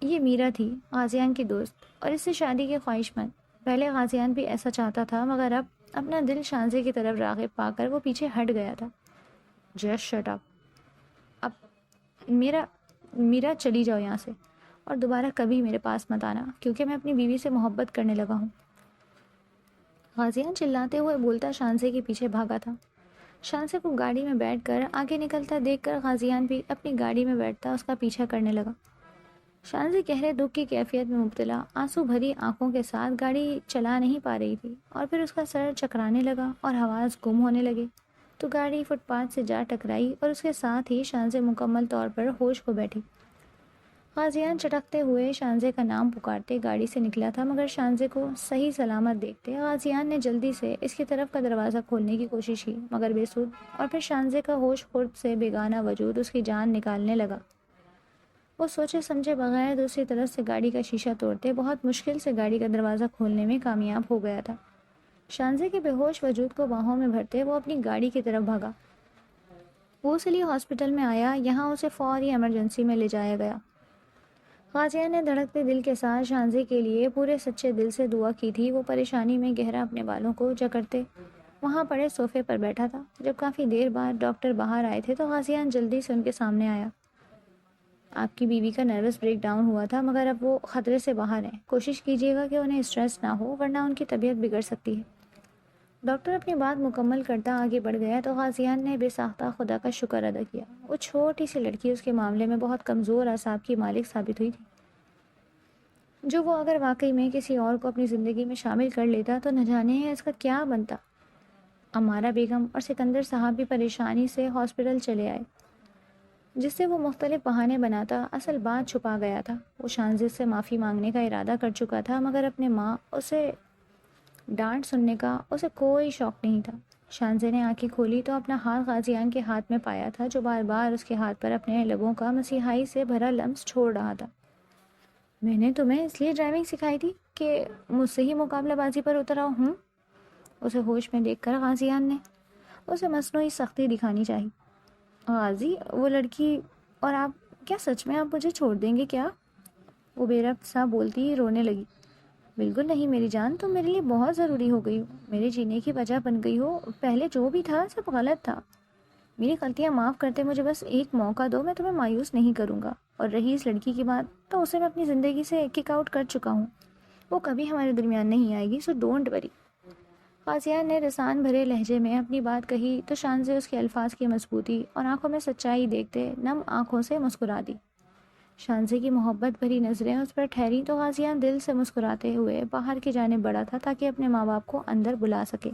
Speaker 1: یہ میرا تھی، غازیان کی دوست، اور اس سے شادی کی خواہش مند۔ پہلے غازیان بھی ایسا چاہتا تھا، مگر اب اپنا دل شانزے کی طرف راغب پا کر وہ پیچھے ہٹ گیا تھا۔ جسٹ شٹ اپ، اب میرا چلی جاؤ یہاں سے، اور دوبارہ کبھی میرے پاس مت آنا، کیونکہ میں اپنی بیوی سے محبت کرنے لگا ہوں۔ غازیان چلاتے ہوئے بولتا شانزے کے پیچھے بھاگا تھا۔ شانزے کو گاڑی میں بیٹھ کر آگے نکلتا دیکھ کر غازیان بھی اپنی گاڑی میں بیٹھتا اس کا پیچھا کرنے لگا۔ شانزے گہرے دکھ کی کیفیت میں مبتلا آنسو بھری آنکھوں کے ساتھ گاڑی چلا نہیں پا رہی تھی، اور پھر اس کا سر چکرانے لگا اور حواس گم ہونے لگے تو گاڑی فٹ پاتھ سے جا ٹکرائی، اور اس کے ساتھ ہی شانزے مکمل طور پر ہوش کھو بیٹھی۔ غازیان چٹکتے ہوئے شانزے کا نام پکارتے گاڑی سے نکلا تھا، مگر شانزے کو صحیح سلامت دیکھتے غازیان نے جلدی سے اس کی طرف کا دروازہ کھولنے کی کوشش کی، مگر بے سود، اور پھر شانزے کا ہوش خورد سے بیگانہ وجود اس کی جان نکالنے لگا۔ وہ سوچے سمجھے بغیر دوسری طرف سے گاڑی کا شیشہ توڑتے بہت مشکل سے گاڑی کا دروازہ کھولنے میں کامیاب ہو گیا تھا۔ شانزے کے بے ہوش وجود کو باہوں میں بھرتے وہ اپنی گاڑی کی طرف بھاگا۔ وہ اس لیے ہاسپٹل میں آیا، یہاں اسے فوری ایمرجنسی میں لے جایا گیا۔ غازیہ نے دھڑکتے دل کے ساتھ شانزے کے لیے پورے سچے دل سے دعا کی تھی۔ وہ پریشانی میں گہرا اپنے بالوں کو جکڑتے وہاں پڑے صوفے پر بیٹھا تھا۔ جب کافی دیر بعد ڈاکٹر باہر آئے تھے تو غازیان جلدی سے ان کے سامنے آیا۔ آپ کی بیوی کا نروس بریک ڈاؤن ہوا تھا، مگر اب وہ خطرے سے باہر ہیں۔ کوشش کیجیے گا کہ انہیں اسٹریس نہ ہو، ورنہ ان کی طبیعت بگڑ سکتی ہے۔ ڈاکٹر اپنی بات مکمل کرتا آگے بڑھ گیا تو غازیان نے بے ساختہ خدا کا شکر ادا کیا۔ وہ چھوٹی سی لڑکی اس کے معاملے میں بہت کمزور اعصاب کی مالک ثابت ہوئی تھی، جو وہ اگر واقعی میں کسی اور کو اپنی زندگی میں شامل کر لیتا تو نہ جانے اس کا کیا بنتا۔ امارہ بیگم اور سکندر صاحب بھی پریشانی سے ہاسپٹل چلے آئے، جس سے وہ مختلف بہانے بناتا اصل بات چھپا گیا تھا۔ وہ شانزے سے معافی مانگنے کا ارادہ کر چکا تھا، مگر اپنے ماں اسے ڈانٹ سننے کا اسے کوئی شوق نہیں تھا۔ شانزے نے آنکھیں کھولی تو اپنا ہاتھ غازیان کے ہاتھ میں پایا تھا، جو بار بار اس کے ہاتھ پر اپنے لبوں کا مسیحائی سے بھرا لمس چھوڑ رہا تھا۔ میں نے تمہیں اس لیے ڈرائیونگ سکھائی تھی کہ مجھ سے ہی مقابلہ بازی پر اتر آؤ ہوں؟ اسے ہوش میں دیکھ کر غازیان نے اسے مصنوعی سختی دکھانی چاہی۔ غازی، وہ لڑکی اور آپ، کیا سچ میں آپ مجھے چھوڑ دیں گے کیا؟ وہ بے ربط سا بولتی ہی رونے لگی۔ بالکل نہیں میری جان، تم میرے لیے بہت ضروری ہو گئی ہو، میرے جینے کی وجہ بن گئی ہو۔ پہلے جو بھی تھا سب غلط تھا، میری غلطیاں معاف کرتے مجھے بس ایک موقع دو، میں تمہیں مایوس نہیں کروں گا۔ اور رہی اس لڑکی کی بات، تو اسے میں اپنی زندگی سے کک آؤٹ کر چکا ہوں، وہ کبھی ہمارے درمیان نہیں آئے گی، سو ڈونٹ وری۔ غازیان نے رسان بھرے لہجے میں اپنی بات کہی تو شانزے اس کے الفاظ کی مضبوطی اور آنکھوں میں سچائی دیکھتے نم آنکھوں سے مسکرا دی۔ شانزے کی محبت بھری نظریں اس پر ٹھہری تو غازیان دل سے مسکراتے ہوئے باہر کی جانب بڑھا تھا تاکہ اپنے ماں باپ کو اندر بلا سکے۔